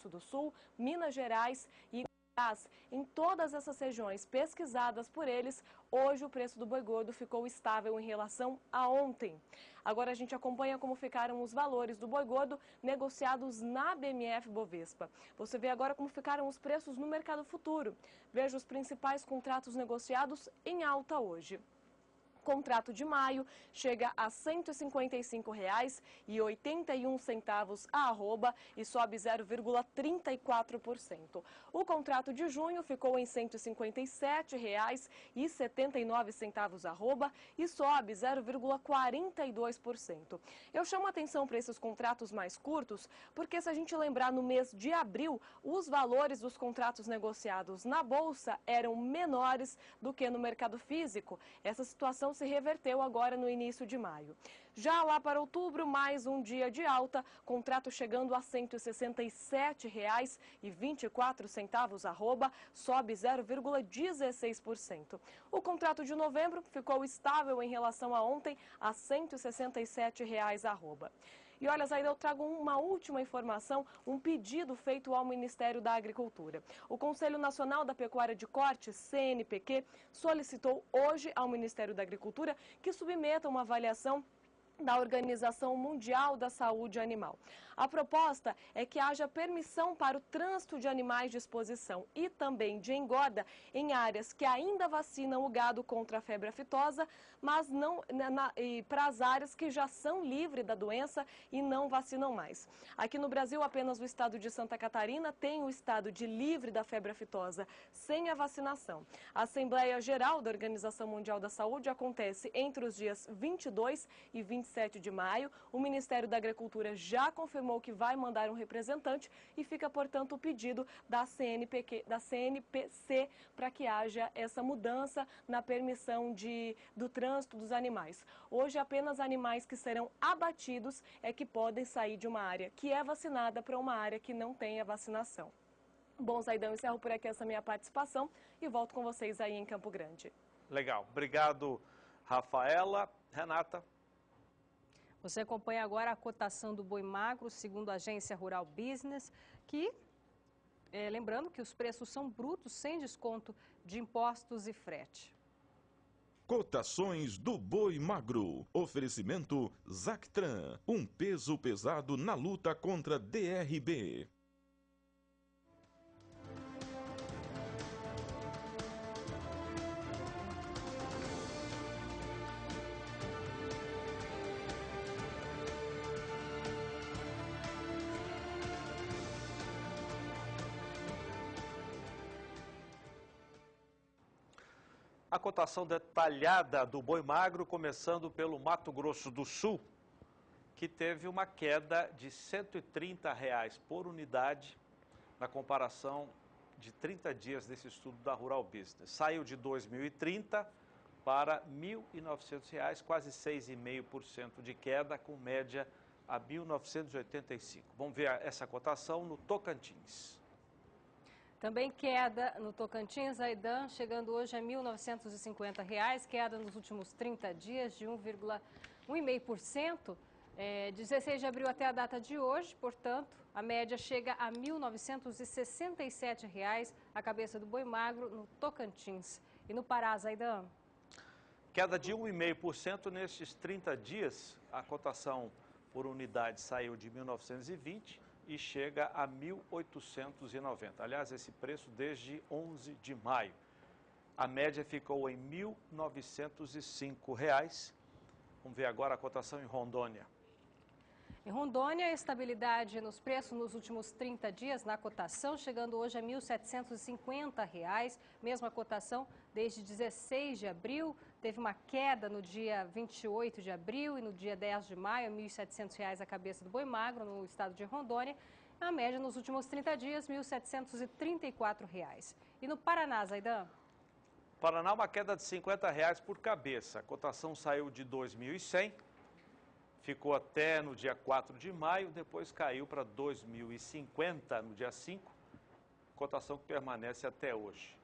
do Sul, Minas Gerais e Goiás. Em todas essas regiões pesquisadas por eles, hoje o preço do boi gordo ficou estável em relação a ontem. Agora a gente acompanha como ficaram os valores do boi gordo negociados na BMF Bovespa. Você vê agora como ficaram os preços no mercado futuro. Veja os principais contratos negociados em alta hoje. Contrato de maio chega a R$ 155,81 a arroba e sobe 0,34%. O contrato de junho ficou em R$ 157,79 a arroba e sobe 0,42%. Eu chamo a atenção para esses contratos mais curtos, porque se a gente lembrar no mês de abril, os valores dos contratos negociados na Bolsa eram menores do que no mercado físico. Essa situação se reverteu agora no início de maio. Já lá para outubro, mais um dia de alta, contrato chegando a R$ 167,24 arroba, sobe 0,16%. O contrato de novembro ficou estável em relação a ontem, a R$ 167,00 arroba. E olha, Zaida, eu trago uma última informação, um pedido feito ao Ministério da Agricultura. O Conselho Nacional da Pecuária de Corte, CNPq, solicitou hoje ao Ministério da Agricultura que submeta uma avaliação da Organização Mundial da Saúde Animal. A proposta é que haja permissão para o trânsito de animais de exposição e também de engorda em áreas que ainda vacinam o gado contra a febre aftosa, mas não para as áreas que já são livres da doença e não vacinam mais. Aqui no Brasil, apenas o estado de Santa Catarina tem o estado de livre da febre aftosa sem a vacinação. A Assembleia Geral da Organização Mundial da Saúde acontece entre os dias 22 e 27 de maio. O Ministério da Agricultura já confirmou que vai mandar um representante e fica, portanto, o pedido da CNPq, da CNPC para que haja essa mudança na permissão do trânsito dos animais. Hoje, apenas animais que serão abatidos é que podem sair de uma área que é vacinada para uma área que não tem a vacinação. Bom, Zaidão, encerro por aqui essa minha participação e volto com vocês aí em Campo Grande. Legal. Obrigado, Rafaela. Renata. Você acompanha agora a cotação do boi magro, segundo a agência Rural Business, que, lembrando que os preços são brutos, sem desconto de impostos e frete. Cotações do boi magro. Oferecimento Zactran, um peso pesado na luta contra DRB. A cotação detalhada do boi magro, começando pelo Mato Grosso do Sul, que teve uma queda de R$ 130 por unidade na comparação de 30 dias desse estudo da Rural Business. Saiu de 2.030 para R$ 1.900, quase 6,5% de queda, com média a R$ 1.985. Vamos ver essa cotação no Tocantins. Também queda no Tocantins, Zaidan, chegando hoje a R$ 1.950, queda nos últimos 30 dias de 1,5%. 16 de abril até a data de hoje, portanto, a média chega a R$ 1.967 a cabeça do boi magro no Tocantins. E no Pará, Zaidan? Queda de 1,5% nestes 30 dias. A cotação por unidade saiu de 1.920 e chega a 1.890. Aliás, esse preço desde 11 de maio. A média ficou em R$ 1.905. Vamos ver agora a cotação em Rondônia. Em Rondônia, a estabilidade nos preços nos últimos 30 dias na cotação, chegando hoje a R$ 1.750, mesma cotação desde 16 de abril. Teve uma queda no dia 28 de abril e no dia 10 de maio, R$ 1.700 a cabeça do boi magro no estado de Rondônia. A média nos últimos 30 dias, R$ 1.734. E no Paraná, Zaidan? Paraná, uma queda de R$ 50 por cabeça. A cotação saiu de 2.100. Ficou até no dia 4 de maio, depois caiu para 2.050 no dia 5, cotação que permanece até hoje.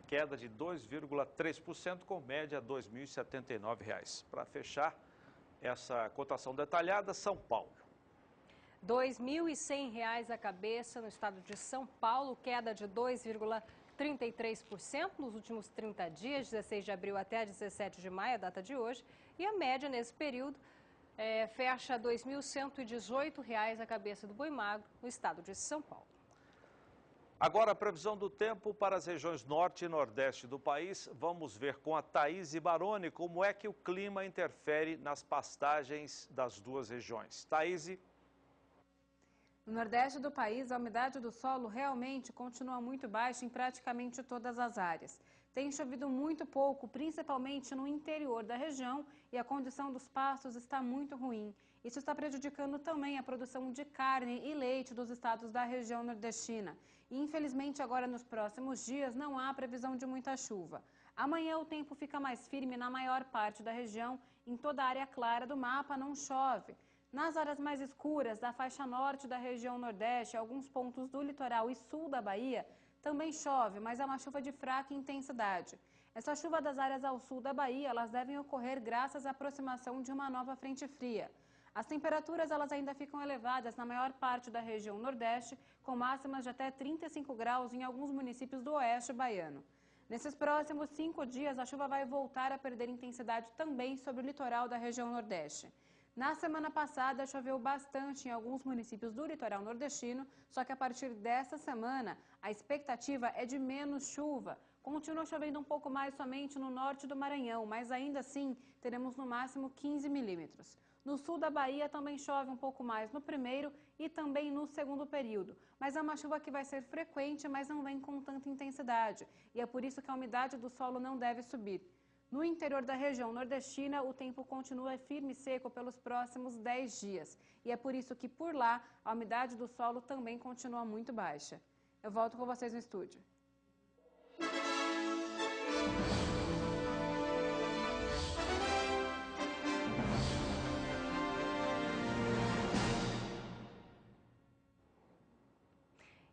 Queda de 2,3%, com média R$ 2.079. Para fechar essa cotação detalhada, São Paulo. R$ 2.100 a cabeça no estado de São Paulo, queda de 2,33% nos últimos 30 dias, 16 de abril até 17 de maio, a data de hoje, e a média nesse período fecha R$ 2.118 a cabeça do boi magro no estado de São Paulo. Agora a previsão do tempo para as regiões norte e nordeste do país. Vamos ver com a Thaís Baroni como é que o clima interfere nas pastagens das duas regiões. Thaís. No nordeste do país, a umidade do solo realmente continua muito baixa em praticamente todas as áreas. Tem chovido muito pouco, principalmente no interior da região, e a condição dos pastos está muito ruim. Isso está prejudicando também a produção de carne e leite dos estados da região nordestina. E, infelizmente, agora nos próximos dias não há previsão de muita chuva. Amanhã o tempo fica mais firme na maior parte da região. Em toda a área clara do mapa não chove. Nas áreas mais escuras da faixa norte da região nordeste, alguns pontos do litoral e sul da Bahia, também chove, mas é uma chuva de fraca intensidade. Essa chuva das áreas ao sul da Bahia, elas devem ocorrer graças à aproximação de uma nova frente fria. As temperaturas elas ainda ficam elevadas na maior parte da região nordeste, com máximas de até 35 graus em alguns municípios do oeste baiano. Nesses próximos 5 dias, a chuva vai voltar a perder intensidade também sobre o litoral da região nordeste. Na semana passada, choveu bastante em alguns municípios do litoral nordestino, só que a partir dessa semana, a expectativa é de menos chuva. Continua chovendo um pouco mais somente no norte do Maranhão, mas ainda assim teremos no máximo 15 milímetros. No sul da Bahia também chove um pouco mais no primeiro e também no segundo período. Mas é uma chuva que vai ser frequente, mas não vem com tanta intensidade. E é por isso que a umidade do solo não deve subir. No interior da região nordestina, o tempo continua firme e seco pelos próximos 10 dias. E é por isso que, por lá, a umidade do solo também continua muito baixa. Eu volto com vocês no estúdio.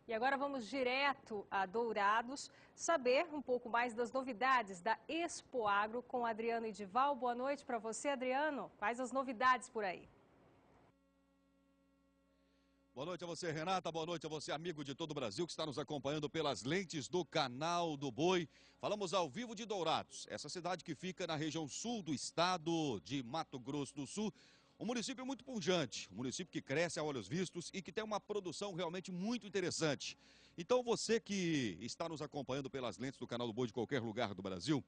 E agora vamos direto a Dourados, saber um pouco mais das novidades da Expoagro com Adriano Edival. Boa noite para você, Adriano. Quais as novidades por aí? Boa noite a você, Renata. Boa noite a você, amigo de todo o Brasil, que está nos acompanhando pelas lentes do Canal do Boi. Falamos ao vivo de Dourados, essa cidade que fica na região sul do estado de Mato Grosso do Sul. Um município muito pujante, um município que cresce a olhos vistos e que tem uma produção realmente muito interessante. Então você que está nos acompanhando pelas lentes do Canal do Boi de qualquer lugar do Brasil,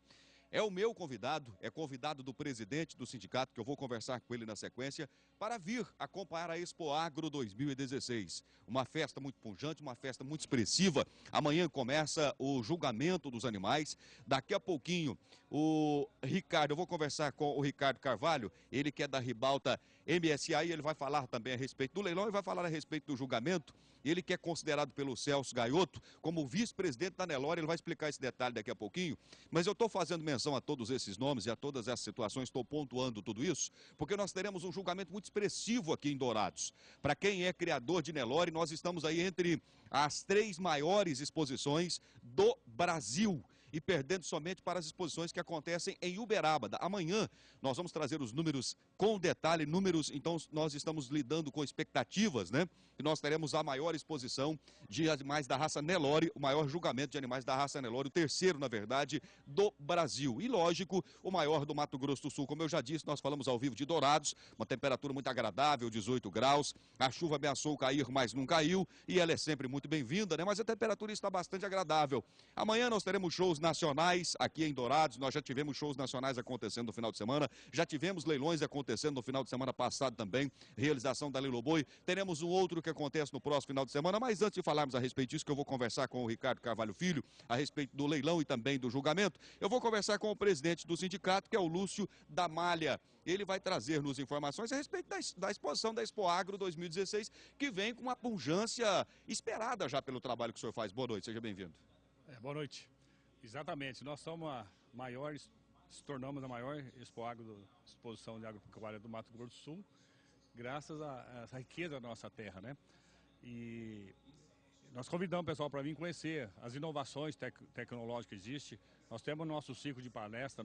é o meu convidado, é convidado do presidente do sindicato, que eu vou conversar com ele na sequência, para vir acompanhar a Expoagro 2016. Uma festa muito pujante, uma festa muito expressiva. Amanhã começa o julgamento dos animais. Daqui a pouquinho, o Ricardo, eu vou conversar com o Ricardo Carvalho, ele que é da Ribalta MSA, e ele vai falar também a respeito do leilão e vai falar a respeito do julgamento. Ele que é considerado pelo Celso Gaiotto como vice-presidente da Nelore, ele vai explicar esse detalhe daqui a pouquinho. Mas eu estou fazendo menção a todos esses nomes e a todas essas situações, estou pontuando tudo isso, porque nós teremos um julgamento muito expressivo aqui em Dourados. Para quem é criador de Nelore, nós estamos aí entre as 3 maiores exposições do Brasil. e perdendo somente para as exposições que acontecem em Uberaba. Amanhã nós vamos trazer os números com detalhe, então nós estamos lidando com expectativas, né? E nós teremos a maior exposição de animais da raça Nelore, o maior julgamento de animais da raça Nelore, o terceiro, na verdade, do Brasil. E, lógico, o maior do Mato Grosso do Sul. Como eu já disse, nós falamos ao vivo de Dourados, uma temperatura muito agradável, 18 graus. A chuva ameaçou cair, mas não caiu, e ela é sempre muito bem-vinda, né? Mas a temperatura está bastante agradável. Amanhã nós teremos shows nacionais aqui em Dourados, nós já tivemos shows nacionais acontecendo no final de semana, já tivemos leilões acontecendo no final de semana passado também, realização da Leilão Boi. Teremos um outro que acontece no próximo final de semana, mas antes de falarmos a respeito disso, que eu vou conversar com o Ricardo Carvalho Filho, a respeito do leilão e também do julgamento, eu vou conversar com o presidente do sindicato, que é o Lúcio da Malha. Ele vai trazer-nos informações a respeito da exposição da Expo Agro 2016, que vem com uma pujança esperada já pelo trabalho que o senhor faz. Boa noite, seja bem-vindo. Boa noite. Exatamente, nós somos se tornamos a maior Expo Agro, exposição de agropecuária do Mato Grosso do Sul, graças à riqueza da nossa terra, né? E nós convidamos o pessoal para vir conhecer as inovações tecnológicas que existem. Nós temos o nosso ciclo de palestra,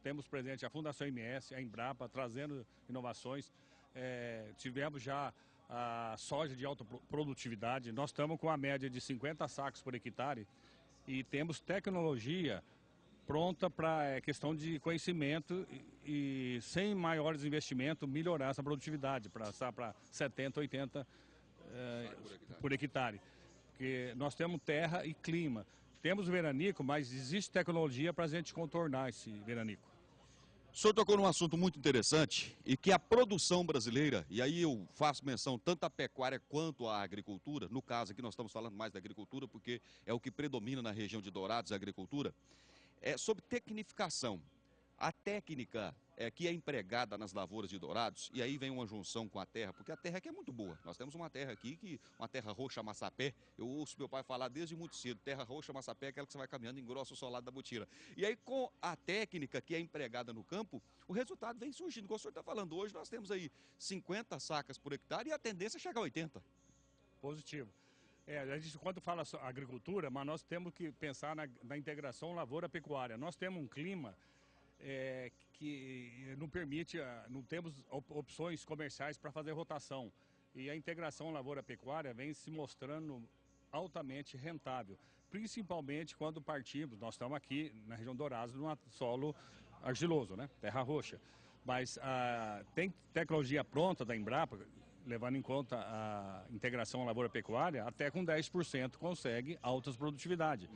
temos presente a Fundação MS, a Embrapa, trazendo inovações. Tivemos já a soja de alta produtividade, nós estamos com a média de 50 sacos por hectare e temos tecnologia pronta para questão de conhecimento e sem maiores investimentos melhorar essa produtividade, para 70, 80 por hectare. Porque nós temos terra e clima. Temos veranico, mas existe tecnologia para a gente contornar esse veranico. O senhor tocou num assunto muito interessante e que a produção brasileira, e aí eu faço menção tanto à pecuária quanto à agricultura, no caso aqui nós estamos falando mais da agricultura porque é o que predomina na região de Dourados, a agricultura, é sobre tecnificação. A técnica que é empregada nas lavouras de Dourados, e aí vem uma junção com a terra, porque a terra aqui é muito boa. Nós temos uma terra aqui, uma terra roxa massapé, eu ouço meu pai falar desde muito cedo, terra roxa massapé é aquela que você vai caminhando e engrossa o solado da botira. E aí com a técnica que é empregada no campo, o resultado vem surgindo. Como o senhor está falando hoje, nós temos aí 50 sacas por hectare e a tendência é chegar a 80. Positivo. A gente quando fala agricultura, mas nós temos que pensar na integração lavoura-pecuária. Nós temos um clima que não permite, não temos opções comerciais para fazer rotação. E a integração lavoura-pecuária vem se mostrando altamente rentável, principalmente quando partimos, nós estamos aqui na região Dourados, num solo argiloso, né? Terra roxa. Mas tem tecnologia pronta da Embrapa, levando em conta a integração lavoura-pecuária, até com 10% consegue altas produtividades.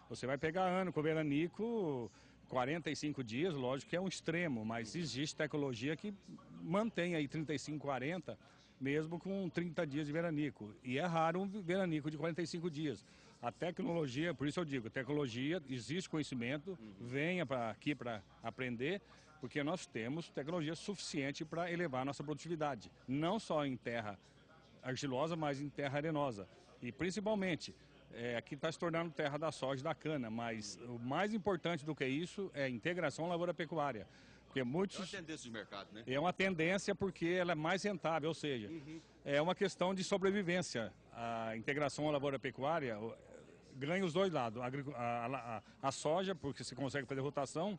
Você vai pegar ano com veranico, 45 dias, lógico que é um extremo, mas existe tecnologia que mantém aí 35, 40, mesmo com 30 dias de veranico. E é raro um veranico de 45 dias. A tecnologia, por isso eu digo, tecnologia, existe conhecimento, venha aqui para aprender, porque nós temos tecnologia suficiente para elevar a nossa produtividade. Não só em terra argilosa, mas em terra arenosa. E principalmente, aqui está se tornando terra da soja e da cana, mas o mais importante do que isso é a integração lavoura-pecuária. Porque muitos... É uma tendência de mercado, né? É uma tendência porque ela é mais rentável, ou seja, é uma questão de sobrevivência. A integração lavoura-pecuária ganha os dois lados. A soja, porque você consegue fazer rotação,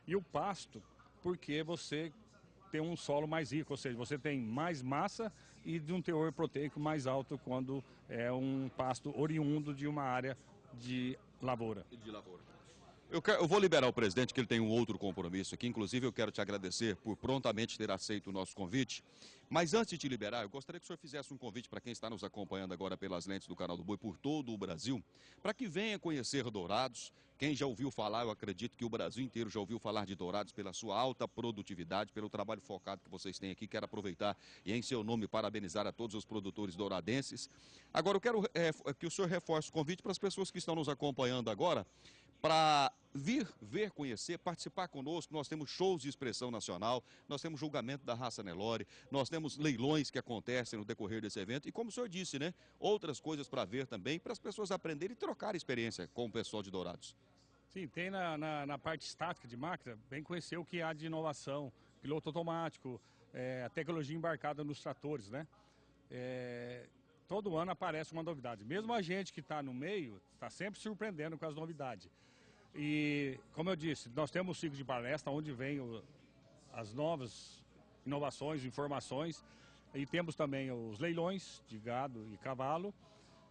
e o pasto, porque você tem um solo mais rico, ou seja, você tem mais massa e de um teor proteico mais alto quando é um pasto oriundo de uma área de lavoura. Eu vou liberar o presidente, que ele tem um outro compromisso aqui. Inclusive, eu quero te agradecer por prontamente ter aceito o nosso convite. Mas antes de te liberar, eu gostaria que o senhor fizesse um convite para quem está nos acompanhando agora pelas lentes do Canal do Boi por todo o Brasil, para que venha conhecer Dourados. Quem já ouviu falar, eu acredito que o Brasil inteiro já ouviu falar de Dourados pela sua alta produtividade, pelo trabalho focado que vocês têm aqui. Quero aproveitar e, em seu nome, parabenizar a todos os produtores douradenses. Agora, eu quero que o senhor reforce o convite para as pessoas que estão nos acompanhando agora, para vir ver, conhecer, participar conosco. Nós temos shows de expressão nacional, nós temos julgamento da raça Nelore, nós temos leilões que acontecem no decorrer desse evento e, como o senhor disse, né, outras coisas para ver também, para as pessoas aprenderem e trocar experiência com o pessoal de Dourados. Sim, tem na parte estática de máquina, bem conhecer o que há de inovação, piloto automático, a tecnologia embarcada nos tratores, né? Todo ano aparece uma novidade. Mesmo a gente que está no meio, está sempre surpreendendo com as novidades. E, como eu disse, nós temos um ciclo de palestra onde vem as novas inovações, informações, e temos também os leilões de gado e cavalo,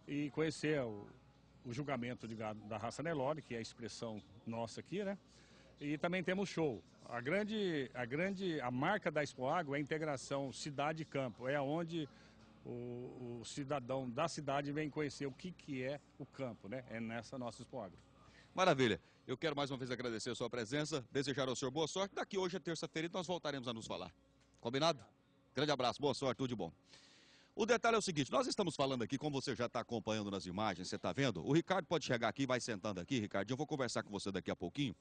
e conhecer o julgamento de gado da raça Nelore, que é a expressão nossa aqui, né? E também temos show. A marca da Expoagro é a integração cidade e campo, é onde o cidadão da cidade vem conhecer o que é o campo, né? É nessa nossa Expoagro. Maravilha. Eu quero mais uma vez agradecer a sua presença, desejar ao senhor boa sorte. Daqui hoje é terça-feira e nós voltaremos a nos falar. Combinado? Grande abraço, boa sorte, tudo de bom. O detalhe é o seguinte, nós estamos falando aqui, como você já está acompanhando nas imagens, você está vendo? O Ricardo pode chegar aqui, vai sentando aqui, Ricardo, eu vou conversar com você daqui a pouquinho,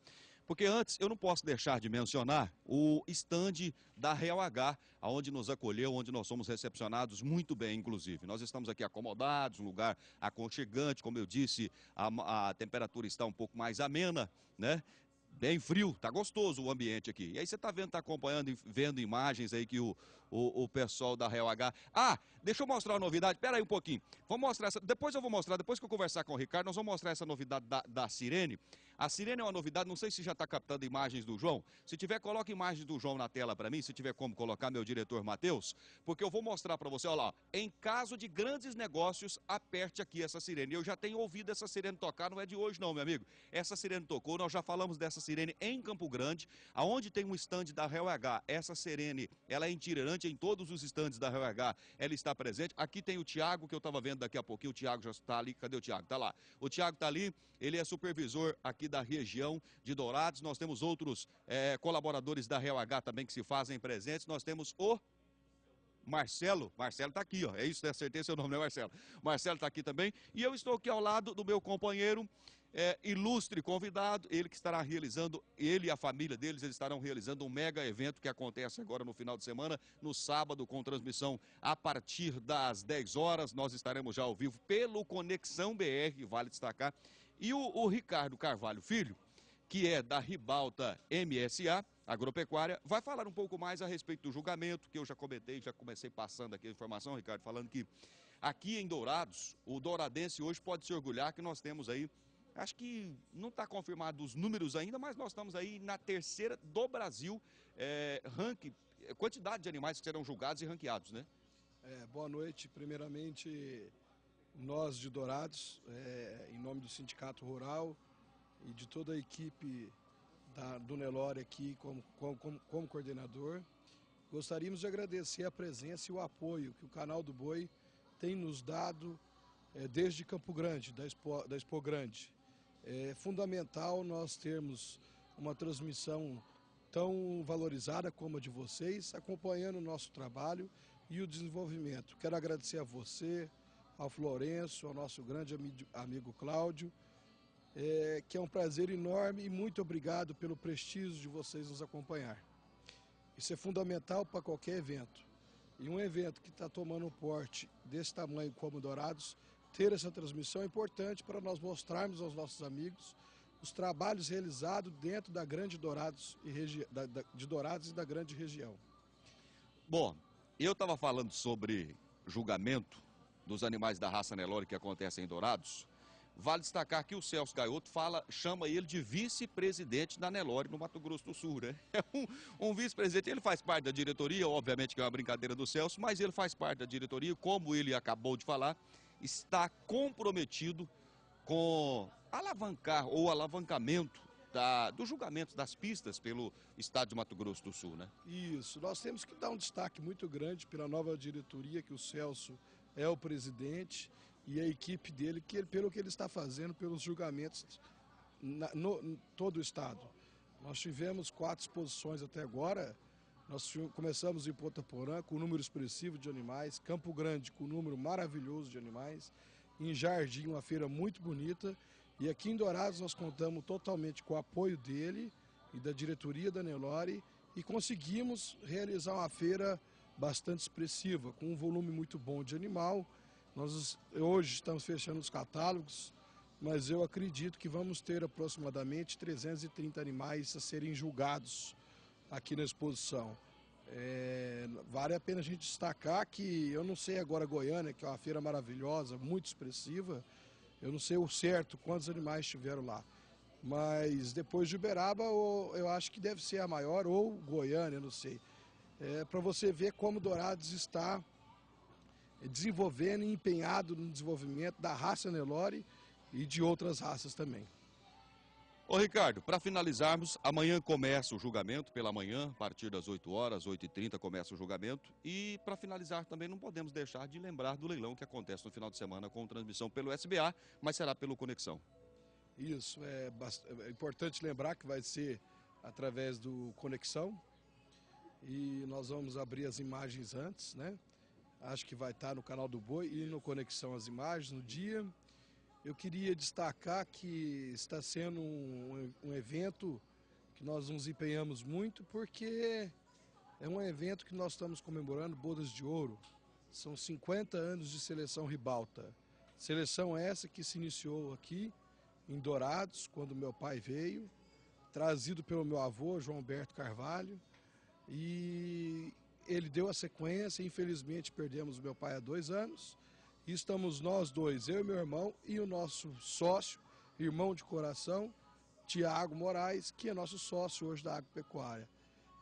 porque antes eu não posso deixar de mencionar o estande da Real H, onde nos acolheu, onde nós somos recepcionados muito bem, inclusive. Nós estamos aqui acomodados, um lugar aconchegante, como eu disse, a temperatura está um pouco mais amena, né? Bem frio, tá gostoso o ambiente aqui. E aí você tá vendo, tá acompanhando, vendo imagens aí que o pessoal da Real H... Ah, deixa eu mostrar uma novidade, pera aí um pouquinho. Vou mostrar essa, depois eu vou mostrar, depois que eu conversar com o Ricardo, nós vamos mostrar essa novidade da sirene. A sirene é uma novidade, não sei se já está captando imagens do João. Se tiver, coloca imagens do João na tela para mim, se tiver como colocar, meu diretor Matheus, porque eu vou mostrar para você, olha lá, em caso de grandes negócios, aperte aqui essa sirene. Eu já tenho ouvido essa sirene tocar, não é de hoje não, meu amigo. Essa sirene tocou, nós já falamos dessa sirene em Campo Grande, aonde tem um estande da Real H. Essa sirene, ela é itinerante em todos os estandes da Real H, ela está presente. Aqui tem o Tiago, que eu estava vendo daqui a pouquinho, o Tiago já está ali, cadê o Tiago? Está lá. O Tiago está ali, ele é supervisor aqui da região de Dourados, nós temos outros colaboradores da Real H também que se fazem presentes, nós temos o Marcelo está aqui, ó, é isso, acertei seu nome, né, Marcelo? Marcelo está aqui também, e eu estou aqui ao lado do meu companheiro, ilustre convidado, ele que estará realizando, ele e a família deles, eles estarão realizando um mega evento que acontece agora no final de semana, no sábado, com transmissão a partir das 10 horas, nós estaremos já ao vivo pelo Conexão BR, vale destacar, e o Ricardo Carvalho Filho, que é da Ribalta MSA, Agropecuária, vai falar um pouco mais a respeito do julgamento, que eu já comentei, já comecei passando aqui a informação, Ricardo, falando que aqui em Dourados, o douradense hoje pode se orgulhar que nós temos aí, acho que não está confirmado os números ainda, mas nós estamos aí na terceira do Brasil, ranking, quantidade de animais que serão julgados e ranqueados, né? Boa noite, primeiramente nós de Dourados, em nome do Sindicato Rural e de toda a equipe do Nelore aqui como coordenador, gostaríamos de agradecer a presença e o apoio que o Canal do Boi tem nos dado desde Campo Grande, da Expo Grande. É fundamental nós termos uma transmissão tão valorizada como a de vocês, acompanhando o nosso trabalho e o desenvolvimento. Quero agradecer a você, ao Florencio, ao nosso grande amigo Cláudio, que é um prazer enorme e muito obrigado pelo prestígio de vocês nos acompanhar. Isso é fundamental para qualquer evento. E um evento que está tomando um porte desse tamanho como Dourados, ter essa transmissão é importante para nós mostrarmos aos nossos amigos os trabalhos realizados dentro da grande Dourados de Dourados e da grande região. Bom, eu estava falando sobre julgamento dos animais da raça Nelore que acontecem em Dourados. Vale destacar que o Celso Gaioto chama ele de vice-presidente da Nelore no Mato Grosso do Sul, né? É um vice-presidente, ele faz parte da diretoria, obviamente que é uma brincadeira do Celso, mas ele faz parte da diretoria, como ele acabou de falar, está comprometido com alavancar ou alavancamento dos julgamentos das pistas pelo estado de Mato Grosso do Sul, né? Isso, nós temos que dar um destaque muito grande pela nova diretoria, que o Celso é o presidente, e a equipe dele, pelo que ele está fazendo pelos julgamentos em todo o estado. Nós tivemos 4 exposições até agora, nós começamos em Ponta Porã com um número expressivo de animais, Campo Grande com um número maravilhoso de animais, em Jardim uma feira muito bonita, e aqui em Dourados nós contamos totalmente com o apoio dele e da diretoria da Nelore e conseguimos realizar uma feira bastante expressiva, com um volume muito bom de animal. Nós hoje estamos fechando os catálogos, mas eu acredito que vamos ter aproximadamente 330 animais a serem julgados aqui na exposição. Vale a pena a gente destacar que, eu não sei agora Goiânia, que é uma feira maravilhosa, muito expressiva, eu não sei o certo quantos animais estiveram lá. mas depois de Uberaba eu acho que deve ser a maior, ou Goiânia, não sei. Para você ver como Dourados está desenvolvendo e empenhado no desenvolvimento da raça Nelore e de outras raças também. Ô Ricardo, para finalizarmos, amanhã começa o julgamento, pela manhã, a partir das 8 horas, 8h30 começa o julgamento. E para finalizar também não podemos deixar de lembrar do leilão que acontece no final de semana com transmissão pelo SBA, mas será pelo Conexão. Isso, é importante lembrar que vai ser através do Conexão e nós vamos abrir as imagens antes, né? Acho que vai estar no canal do Boi e no Conexão as imagens no dia. Eu queria destacar que está sendo um evento que nós nos empenhamos muito, porque é um evento que nós estamos comemorando Bodas de Ouro. São 50 anos de seleção ribalta. Seleção essa que se iniciou aqui em Dourados, quando meu pai veio, trazido pelo meu avô, João Alberto Carvalho, e ele deu a sequência. Infelizmente perdemos meu pai há 2 anos. E estamos nós dois, eu e meu irmão, e o nosso sócio, irmão de coração, Tiago Moraes, que é nosso sócio hoje da agropecuária.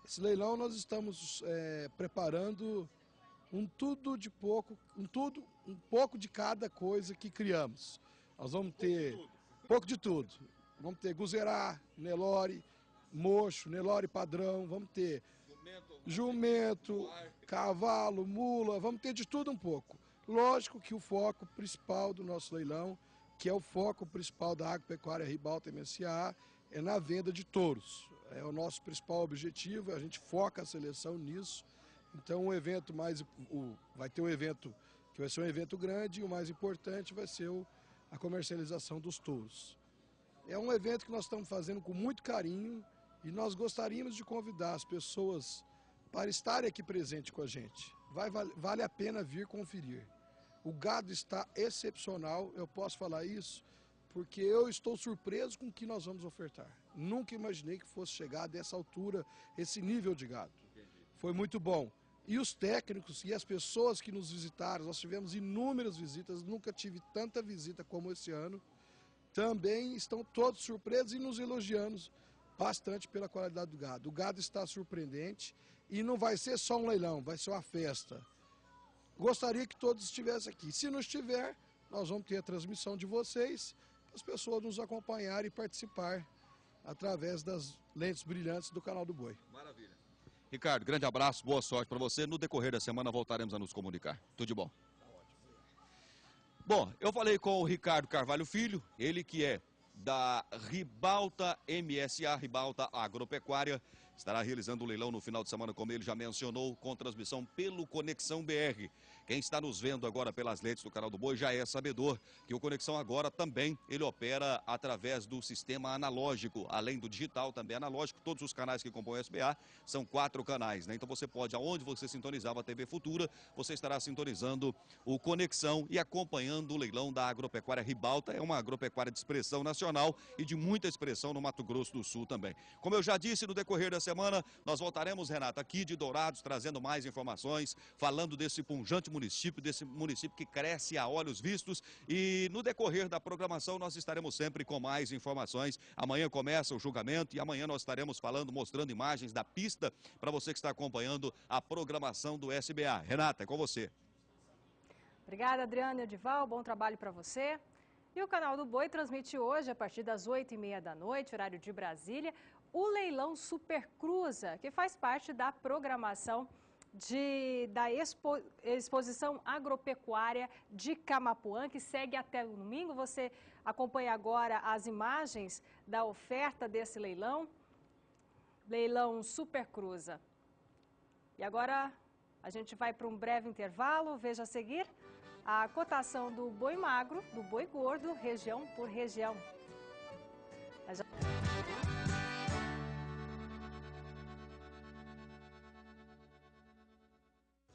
Esse leilão nós estamos preparando um pouco de cada coisa que criamos. Nós vamos ter um pouco de tudo. Vamos ter Guzerá, Nelore, Mocho, Nelore padrão, vamos ter jumento, cavalo, mula, vamos ter de tudo um pouco. Lógico que o foco principal do nosso leilão, que é o foco principal da agropecuária Ribalta MSA, é na venda de touros. É o nosso principal objetivo, a gente foca a seleção nisso. Então vai ter um evento que vai ser um evento grande, e o mais importante vai ser a comercialização dos touros. É um evento que nós estamos fazendo com muito carinho e nós gostaríamos de convidar as pessoas para estarem aqui presentes com a gente. Vale a pena vir conferir. O gado está excepcional, eu posso falar isso, porque eu estou surpreso com o que nós vamos ofertar. Nunca imaginei que fosse chegar dessa altura, esse nível de gado. Foi muito bom. E os técnicos e as pessoas que nos visitaram, nós tivemos inúmeras visitas, nunca tive tanta visita como esse ano, também estão todos surpresos e nos elogiando bastante pela qualidade do gado. O gado está surpreendente e não vai ser só um leilão, vai ser uma festa. Gostaria que todos estivessem aqui. Se não estiver, nós vamos ter a transmissão de vocês, para as pessoas nos acompanharem e participar através das lentes brilhantes do canal do Boi. Maravilha. Ricardo, grande abraço, boa sorte para você. No decorrer da semana voltaremos a nos comunicar. Tudo de bom. Bom, eu falei com o Ricardo Carvalho Filho, ele que é da Ribalta MSA, Ribalta Agropecuária. Estará realizando o leilão no final de semana, como ele já mencionou, com transmissão pelo Conexão BR. Quem está nos vendo agora pelas lentes do canal do Boi já é sabedor que o Conexão agora também ele opera através do sistema analógico, além do digital, também analógico. Todos os canais que compõem o SBA são 4 canais, né? Então você pode, aonde você sintonizava a TV Futura, você estará sintonizando o Conexão e acompanhando o leilão da Agropecuária Ribalta. É uma agropecuária de expressão nacional e de muita expressão no Mato Grosso do Sul também. Como eu já disse, no decorrer da semana, nós voltaremos, Renata, aqui de Dourados, trazendo mais informações, falando desse pujante município, desse município que cresce a olhos vistos, e no decorrer da programação nós estaremos sempre com mais informações. Amanhã começa o julgamento e amanhã nós estaremos falando, mostrando imagens da pista para você que está acompanhando a programação do SBA. Renata, é com você. Obrigada, Adriana e Edival, bom trabalho para você. E o canal do Boi transmite hoje, a partir das 8h30 da noite, horário de Brasília, o leilão Super Cruza, que faz parte da programação da Exposição Agropecuária de Camapuã, que segue até o domingo. Você acompanha agora as imagens da oferta desse leilão, leilão Super Cruza. E agora a gente vai para um breve intervalo, veja a seguir a cotação do boi magro, do boi gordo, região por região.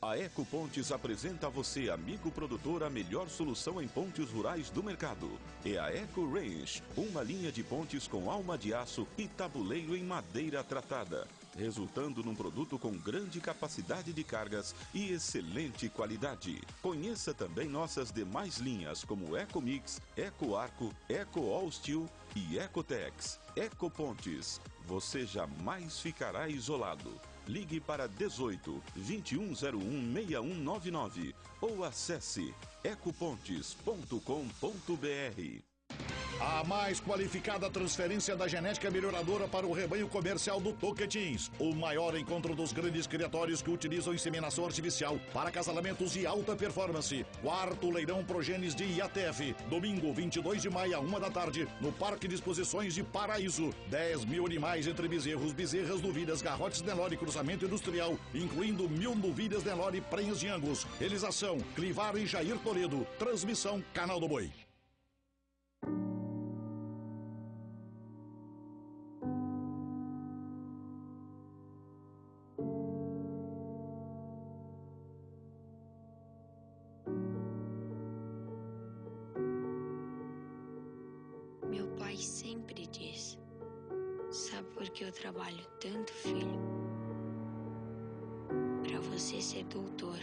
A Ecopontes apresenta a você, amigo produtor, a melhor solução em pontes rurais do mercado. É a Eco Range, uma linha de pontes com alma de aço e tabuleiro em madeira tratada, resultando num produto com grande capacidade de cargas e excelente qualidade. Conheça também nossas demais linhas, como Eco Mix, Eco Arco, Eco All Steel E Ecotex, Ecopontes, você jamais ficará isolado. Ligue para 18 2101 6199 ou acesse ecopontes.com.br. A mais qualificada transferência da genética melhoradora para o rebanho comercial do Tocantins. O maior encontro dos grandes criatórios que utilizam inseminação artificial para acasalamentos e alta performance. Quarto leilão Progenes de IATF. Domingo, 22 de maio, à 1 da tarde, no Parque de Exposições de Paraíso. 10 mil animais entre bezerros, bezerras, novilhas, garrotes Nelore e cruzamento industrial, incluindo 1000 novilhas Nelore e prenhas de Angus. Realização, Clivar e Jair Toledo. Transmissão, Canal do Boi. Meu pai sempre diz: sabe por que eu trabalho tanto, filho? Para você ser doutor.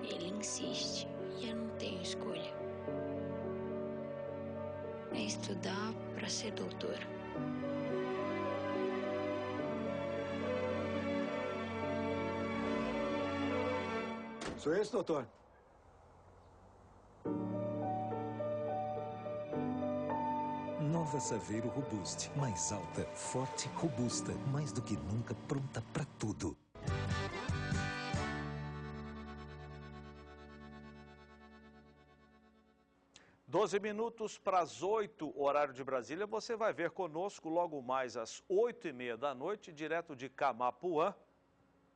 Ele insiste e eu não tenho escolha. É estudar para ser doutor. Sou esse, doutor? Nova Saveiro Robuste. Mais alta, forte, robusta. Mais do que nunca pronta para tudo. Doze minutos para as 8, horário de Brasília. Você vai ver conosco logo mais às 8h30 da noite, direto de Camapuã,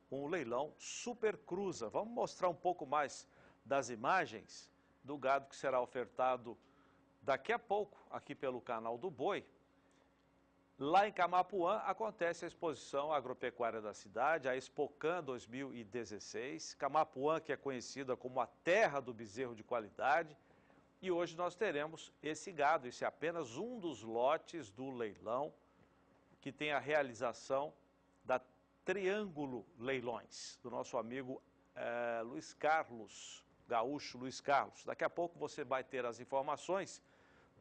um leilão Super Cruza. Vamos mostrar um pouco mais das imagens do gado que será ofertado daqui a pouco aqui pelo Canal do Boi. Lá em Camapuã acontece a exposição agropecuária da cidade, a Expocan 2016. Camapuã, que é conhecida como a terra do bezerro de qualidade. E hoje nós teremos esse gado, esse é apenas um dos lotes do leilão, que tem a realização da Triângulo Leilões, do nosso amigo Luiz Carlos, gaúcho Luiz Carlos. Daqui a pouco você vai ter as informações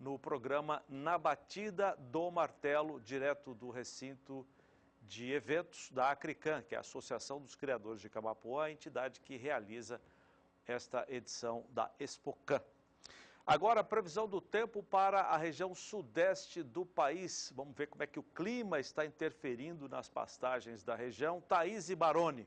no programa Na Batida do Martelo, direto do recinto de eventos da Acrican, que é a Associação dos Criadores de Camapuã, a entidade que realiza esta edição da Expocan. Agora, a previsão do tempo para a região sudeste do país. Vamos ver como é que o clima está interferindo nas pastagens da região. Thaís e Baroni.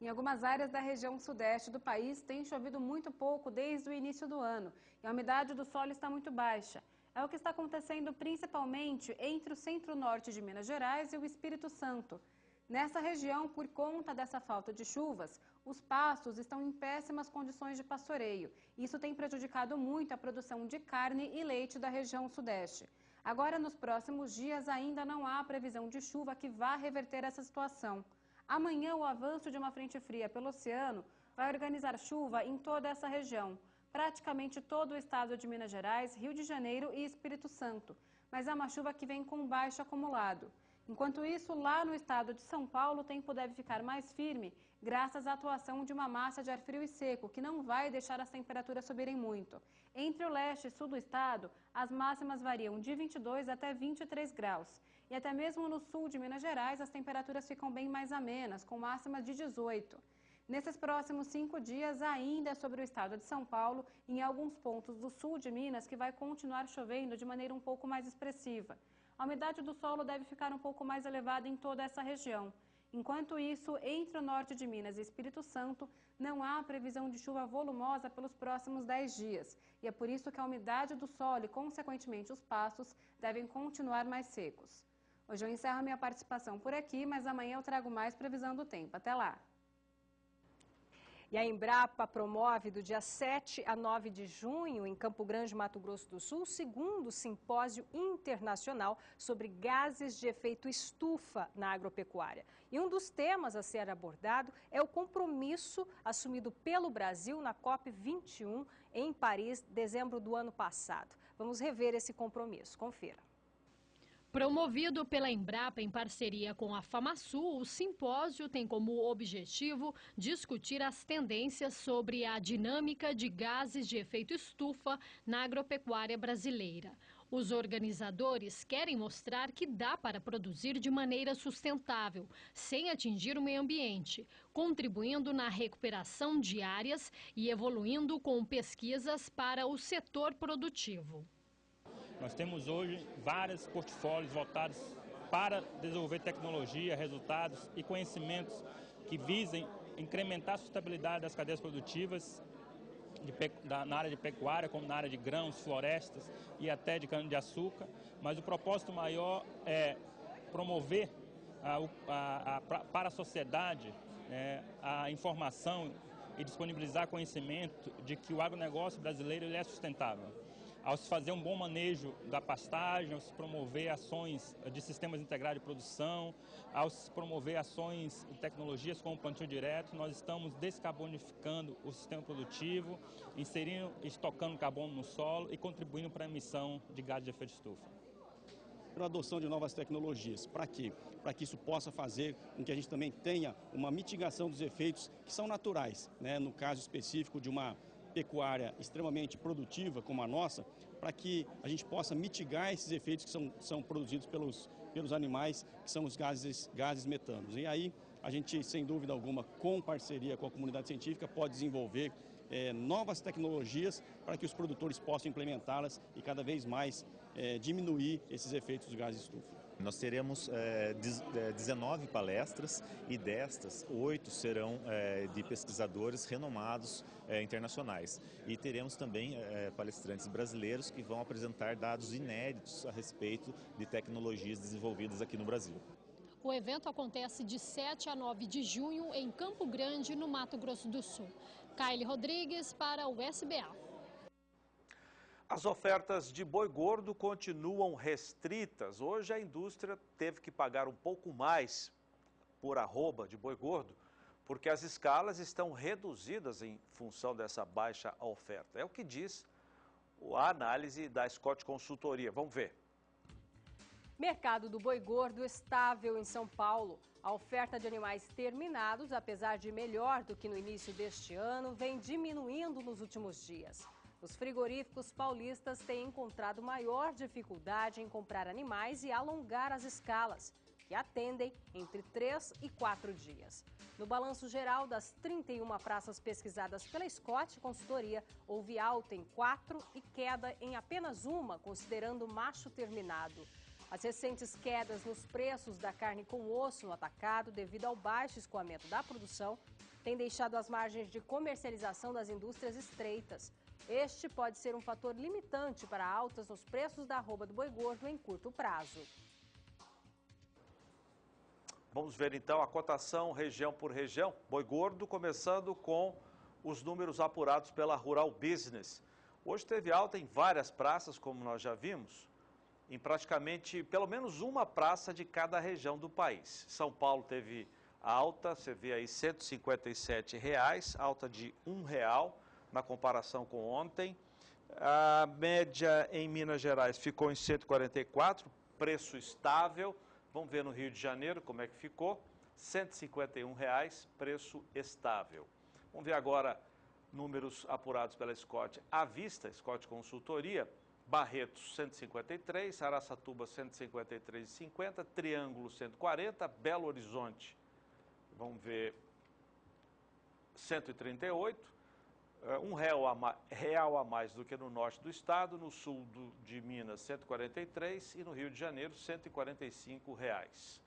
Em algumas áreas da região sudeste do país tem chovido muito pouco desde o início do ano e a umidade do solo está muito baixa. É o que está acontecendo principalmente entre o centro-norte de Minas Gerais e o Espírito Santo. Nessa região, por conta dessa falta de chuvas, os pastos estão em péssimas condições de pastoreio. Isso tem prejudicado muito a produção de carne e leite da região sudeste. Agora, nos próximos dias, ainda não há previsão de chuva que vá reverter essa situação. Amanhã, o avanço de uma frente fria pelo oceano vai organizar chuva em toda essa região. Praticamente todo o estado de Minas Gerais, Rio de Janeiro e Espírito Santo. Mas é uma chuva que vem com baixo acumulado. Enquanto isso, lá no estado de São Paulo, o tempo deve ficar mais firme, graças à atuação de uma massa de ar frio e seco, que não vai deixar as temperaturas subirem muito. Entre o leste e sul do estado, as máximas variam de 22 até 23 graus. E até mesmo no sul de Minas Gerais, as temperaturas ficam bem mais amenas, com máximas de 18. Nesses próximos 5 dias, ainda é sobre o estado de São Paulo, em alguns pontos do sul de Minas, que vai continuar chovendo de maneira um pouco mais expressiva. A umidade do solo deve ficar um pouco mais elevada em toda essa região. Enquanto isso, entre o norte de Minas e Espírito Santo, não há previsão de chuva volumosa pelos próximos 10 dias. E é por isso que a umidade do solo e, consequentemente, os pastos devem continuar mais secos. Hoje eu encerro minha participação por aqui, mas amanhã eu trago mais previsão do tempo. Até lá! E a Embrapa promove do dia 7 a 9 de junho, em Campo Grande, Mato Grosso do Sul, o segundo simpósio internacional sobre gases de efeito estufa na agropecuária. E um dos temas a ser abordado é o compromisso assumido pelo Brasil na COP21 em Paris, dezembro do ano passado. Vamos rever esse compromisso. Confira. Promovido pela Embrapa em parceria com a FamaSul, o simpósio tem como objetivo discutir as tendências sobre a dinâmica de gases de efeito estufa na agropecuária brasileira. Os organizadores querem mostrar que dá para produzir de maneira sustentável, sem atingir o meio ambiente, contribuindo na recuperação de áreas e evoluindo com pesquisas para o setor produtivo. Nós temos hoje vários portfólios voltados para desenvolver tecnologia, resultados e conhecimentos que visem incrementar a sustentabilidade das cadeias produtivas na área de pecuária, como na área de grãos, florestas e até de cana-de-açúcar. Mas o propósito maior é promover para a sociedade a informação e disponibilizar conhecimento de que o agronegócio brasileiro ele é sustentável. Ao se fazer um bom manejo da pastagem, ao se promover ações de sistemas integrados de produção, ao se promover ações e tecnologias como o plantio direto, nós estamos descarbonificando o sistema produtivo, inserindo e estocando carbono no solo e contribuindo para a emissão de gases de efeito estufa. A adoção de novas tecnologias. Para quê? Para que isso possa fazer com que a gente também tenha uma mitigação dos efeitos que são naturais, né? No caso específico de uma pecuária extremamente produtiva como a nossa, para que a gente possa mitigar esses efeitos que são produzidos pelos animais, que são os gases metanos. E aí a gente, sem dúvida alguma, com parceria com a comunidade científica, pode desenvolver novas tecnologias para que os produtores possam implementá-las e cada vez mais diminuir esses efeitos dos gases de estufa. Nós teremos 19 palestras e destas, 8 serão de pesquisadores renomados internacionais. E teremos também palestrantes brasileiros que vão apresentar dados inéditos a respeito de tecnologias desenvolvidas aqui no Brasil. O evento acontece de 7 a 9 de junho em Campo Grande, no Mato Grosso do Sul. Kaile Rodrigues para o SBA. As ofertas de boi gordo continuam restritas. Hoje a indústria teve que pagar um pouco mais por arroba de boi gordo, porque as escalas estão reduzidas em função dessa baixa oferta. É o que diz a análise da Scott Consultoria. Vamos ver. Mercado do boi gordo estável em São Paulo. A oferta de animais terminados, apesar de melhor do que no início deste ano, vem diminuindo nos últimos dias. Os frigoríficos paulistas têm encontrado maior dificuldade em comprar animais e alongar as escalas, que atendem entre 3 e 4 dias. No balanço geral das 31 praças pesquisadas pela Scott Consultoria, houve alta em 4 e queda em apenas uma, considerando macho terminado. As recentes quedas nos preços da carne com osso no atacado, devido ao baixo escoamento da produção, têm deixado as margens de comercialização das indústrias estreitas. Este pode ser um fator limitante para altas nos preços da arroba do boi gordo em curto prazo. Vamos ver então a cotação região por região. Boi gordo, começando com os números apurados pela Rural Business. Hoje teve alta em várias praças, como nós já vimos, em praticamente pelo menos uma praça de cada região do país. São Paulo teve alta, você vê aí R$ 157, alta de R$1 na comparação com ontem. A média em Minas Gerais ficou em 144, preço estável. Vamos ver no Rio de Janeiro como é que ficou. R$ 151, preço estável. Vamos ver agora números apurados pela Scott à vista, Scott Consultoria. Barretos 153, Araçatuba 153,50, Triângulo 140, Belo Horizonte, vamos ver, 138, R$1 a mais do que no norte do estado, no sul de Minas 143 e no Rio de Janeiro R$145.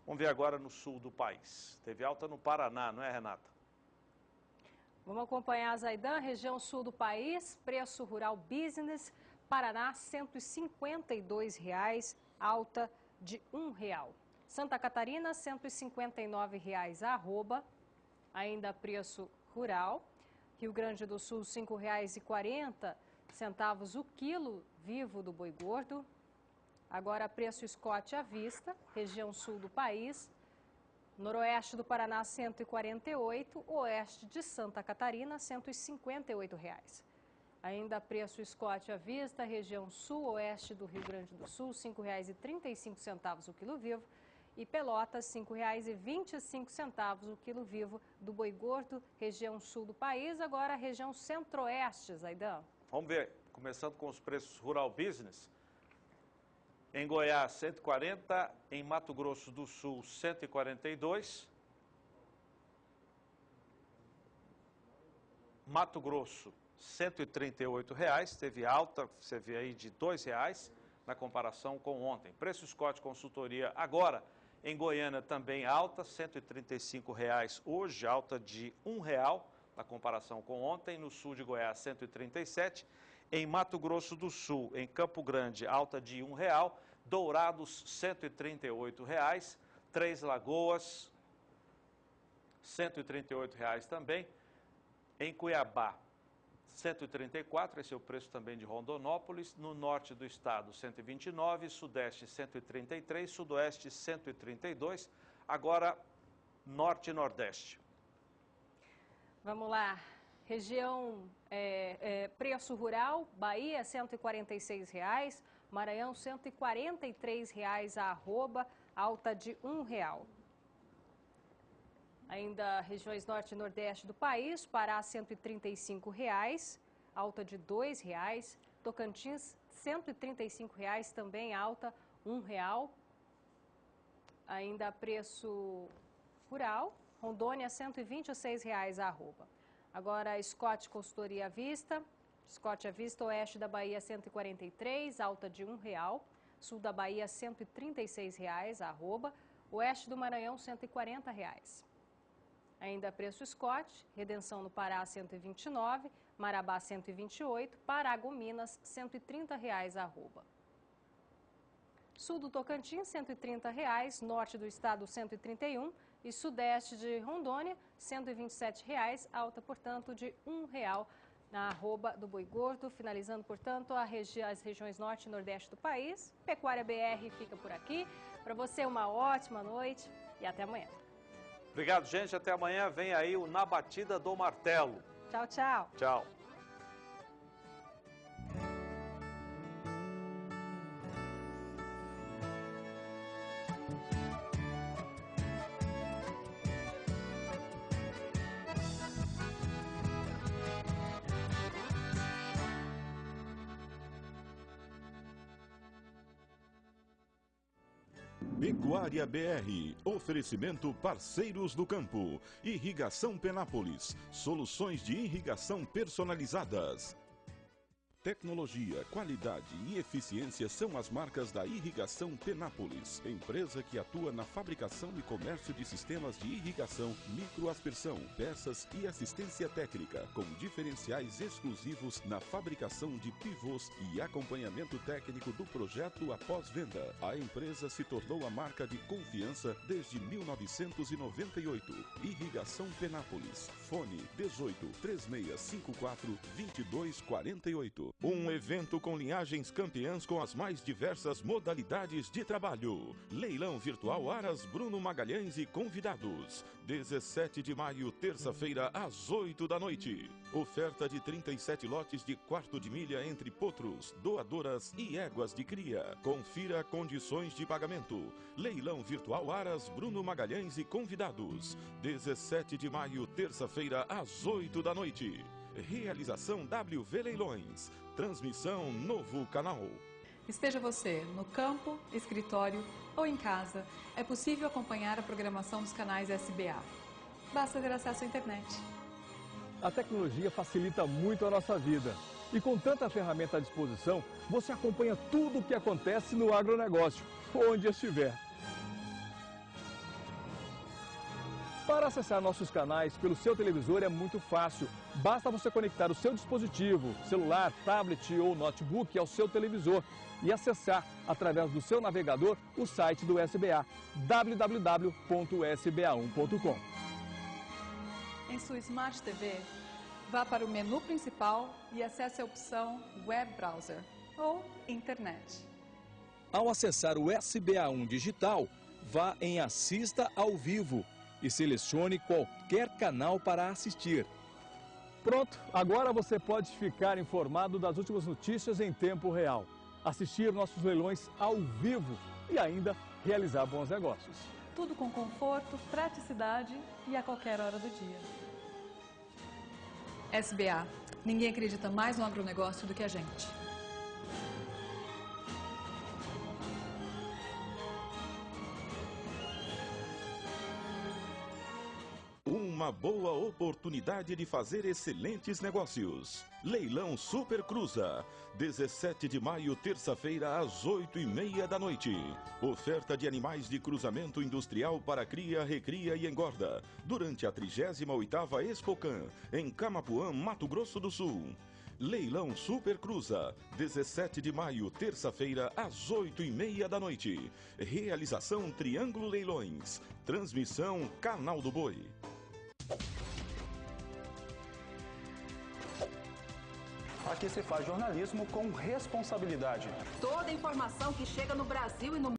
Vamos ver agora no sul do país. Teve alta no Paraná, não é, Renata? Vamos acompanhar, Zaidan, região sul do país, preço Rural Business, Paraná, R$ 152, alta de R$1. Santa Catarina, R$ 159 a arroba, ainda preço rural. Rio Grande do Sul, R$ 5,40 o quilo vivo do boi gordo. Agora, preço Scott à vista, região sul do país. Noroeste do Paraná, R$ 148, oeste de Santa Catarina, R$ 158. Ainda preço Scott à vista, região sul-oeste do Rio Grande do Sul, R$ 5,35 o quilo vivo. E Pelotas, R$ 5,25 o quilo vivo do boi gordo, região sul do país. Agora a região centro-oeste, Zaidan. Vamos ver, começando com os preços Rural Business. Em Goiás, 140, em Mato Grosso do Sul, 142. Mato Grosso, R$ 138, teve alta, você vê aí, de R$ 2 na comparação com ontem. Preço Scott Consultoria agora, em Goiânia também alta, R$ 135 hoje, alta de R$ 1 na comparação com ontem. No sul de Goiás, 137. Em Mato Grosso do Sul, em Campo Grande, alta de R$ 1. Dourados, R$ 138. Três Lagoas, R$ 138 também. Em Cuiabá, 134, esse é o preço também de Rondonópolis. No norte do estado, 129, sudeste 133, sudoeste 132. Agora, norte e nordeste. Vamos lá. Região, preço rural, Bahia, R$ 146, Maranhão, R$ 143 a arroba, alta de R$ 1. Ainda regiões norte e nordeste do país, Pará, R$ 135, alta de R$ 2. Tocantins, R$ 135, também alta R$ 1. Ainda preço rural, Rondônia, R$ 126 a arroba. Agora, Scott Consultoria à vista. Scott à vista, oeste da Bahia, R$ 143, alta de R$ 1. Sul da Bahia, R$ 136 a arroba. Oeste do Maranhão, R$ 140. Ainda preço Scott, Redenção no Pará, R$ 129, Marabá, R$ 128, Paragominas, R$ 130 a arroba. Sul do Tocantins, R$ 130, norte do estado, R$ 131 e sudeste de Rondônia, R$ 127, alta, portanto, de R$ 1 na arroba do boi gordo. Finalizando, portanto, as regiões norte e nordeste do país. Pecuária BR fica por aqui. Para você, uma ótima noite e até amanhã. Obrigado, gente. Até amanhã. Vem aí o Na Batida do Martelo. Tchau, tchau. Tchau. Pecuária BR, oferecimento Parceiros do Campo, Irrigação Penápolis, soluções de irrigação personalizadas. Tecnologia, qualidade e eficiência são as marcas da Irrigação Penápolis, empresa que atua na fabricação e comércio de sistemas de irrigação, microaspersão, peças e assistência técnica, com diferenciais exclusivos na fabricação de pivôs e acompanhamento técnico do projeto após venda. A empresa se tornou a marca de confiança desde 1998. Irrigação Penápolis, fone 18 3654 2248. Um evento com linhagens campeãs com as mais diversas modalidades de trabalho. Leilão virtual Aras Bruno Magalhães e convidados. 17 de maio, terça-feira, às 8 da noite. Oferta de 37 lotes de quarto de milha entre potros, doadoras e éguas de cria. Confira condições de pagamento. Leilão virtual Aras Bruno Magalhães e convidados. 17 de maio, terça-feira, às 8 da noite. Realização WV Leilões. Transmissão Novo Canal. Esteja você no campo, escritório ou em casa, é possível acompanhar a programação dos canais SBA. Basta ter acesso à internet. A tecnologia facilita muito a nossa vida. E com tanta ferramenta à disposição, você acompanha tudo o que acontece no agronegócio, onde estiver. Para acessar nossos canais pelo seu televisor é muito fácil. Basta você conectar o seu dispositivo, celular, tablet ou notebook ao seu televisor e acessar, através do seu navegador, o site do SBA, www.sba1.com. Em sua Smart TV, vá para o menu principal e acesse a opção Web Browser ou Internet. Ao acessar o SBA1 Digital, vá em Assista ao Vivo e selecione qualquer canal para assistir. Pronto, agora você pode ficar informado das últimas notícias em tempo real, assistir nossos leilões ao vivo e ainda realizar bons negócios. Tudo com conforto, praticidade e a qualquer hora do dia. SBA. Ninguém acredita mais no agronegócio do que a gente. Uma boa oportunidade de fazer excelentes negócios. Leilão Super Cruza, 17 de maio, terça-feira, às 8h30 da noite. Oferta de animais de cruzamento industrial para cria, recria e engorda, durante a 38ª Expocan, em Camapuã, Mato Grosso do Sul. Leilão Super Cruza, 17 de maio, terça-feira, às 8h30 da noite. Realização Triângulo Leilões. Transmissão Canal do Boi. Aqui se faz jornalismo com responsabilidade. Toda informação que chega no Brasil e no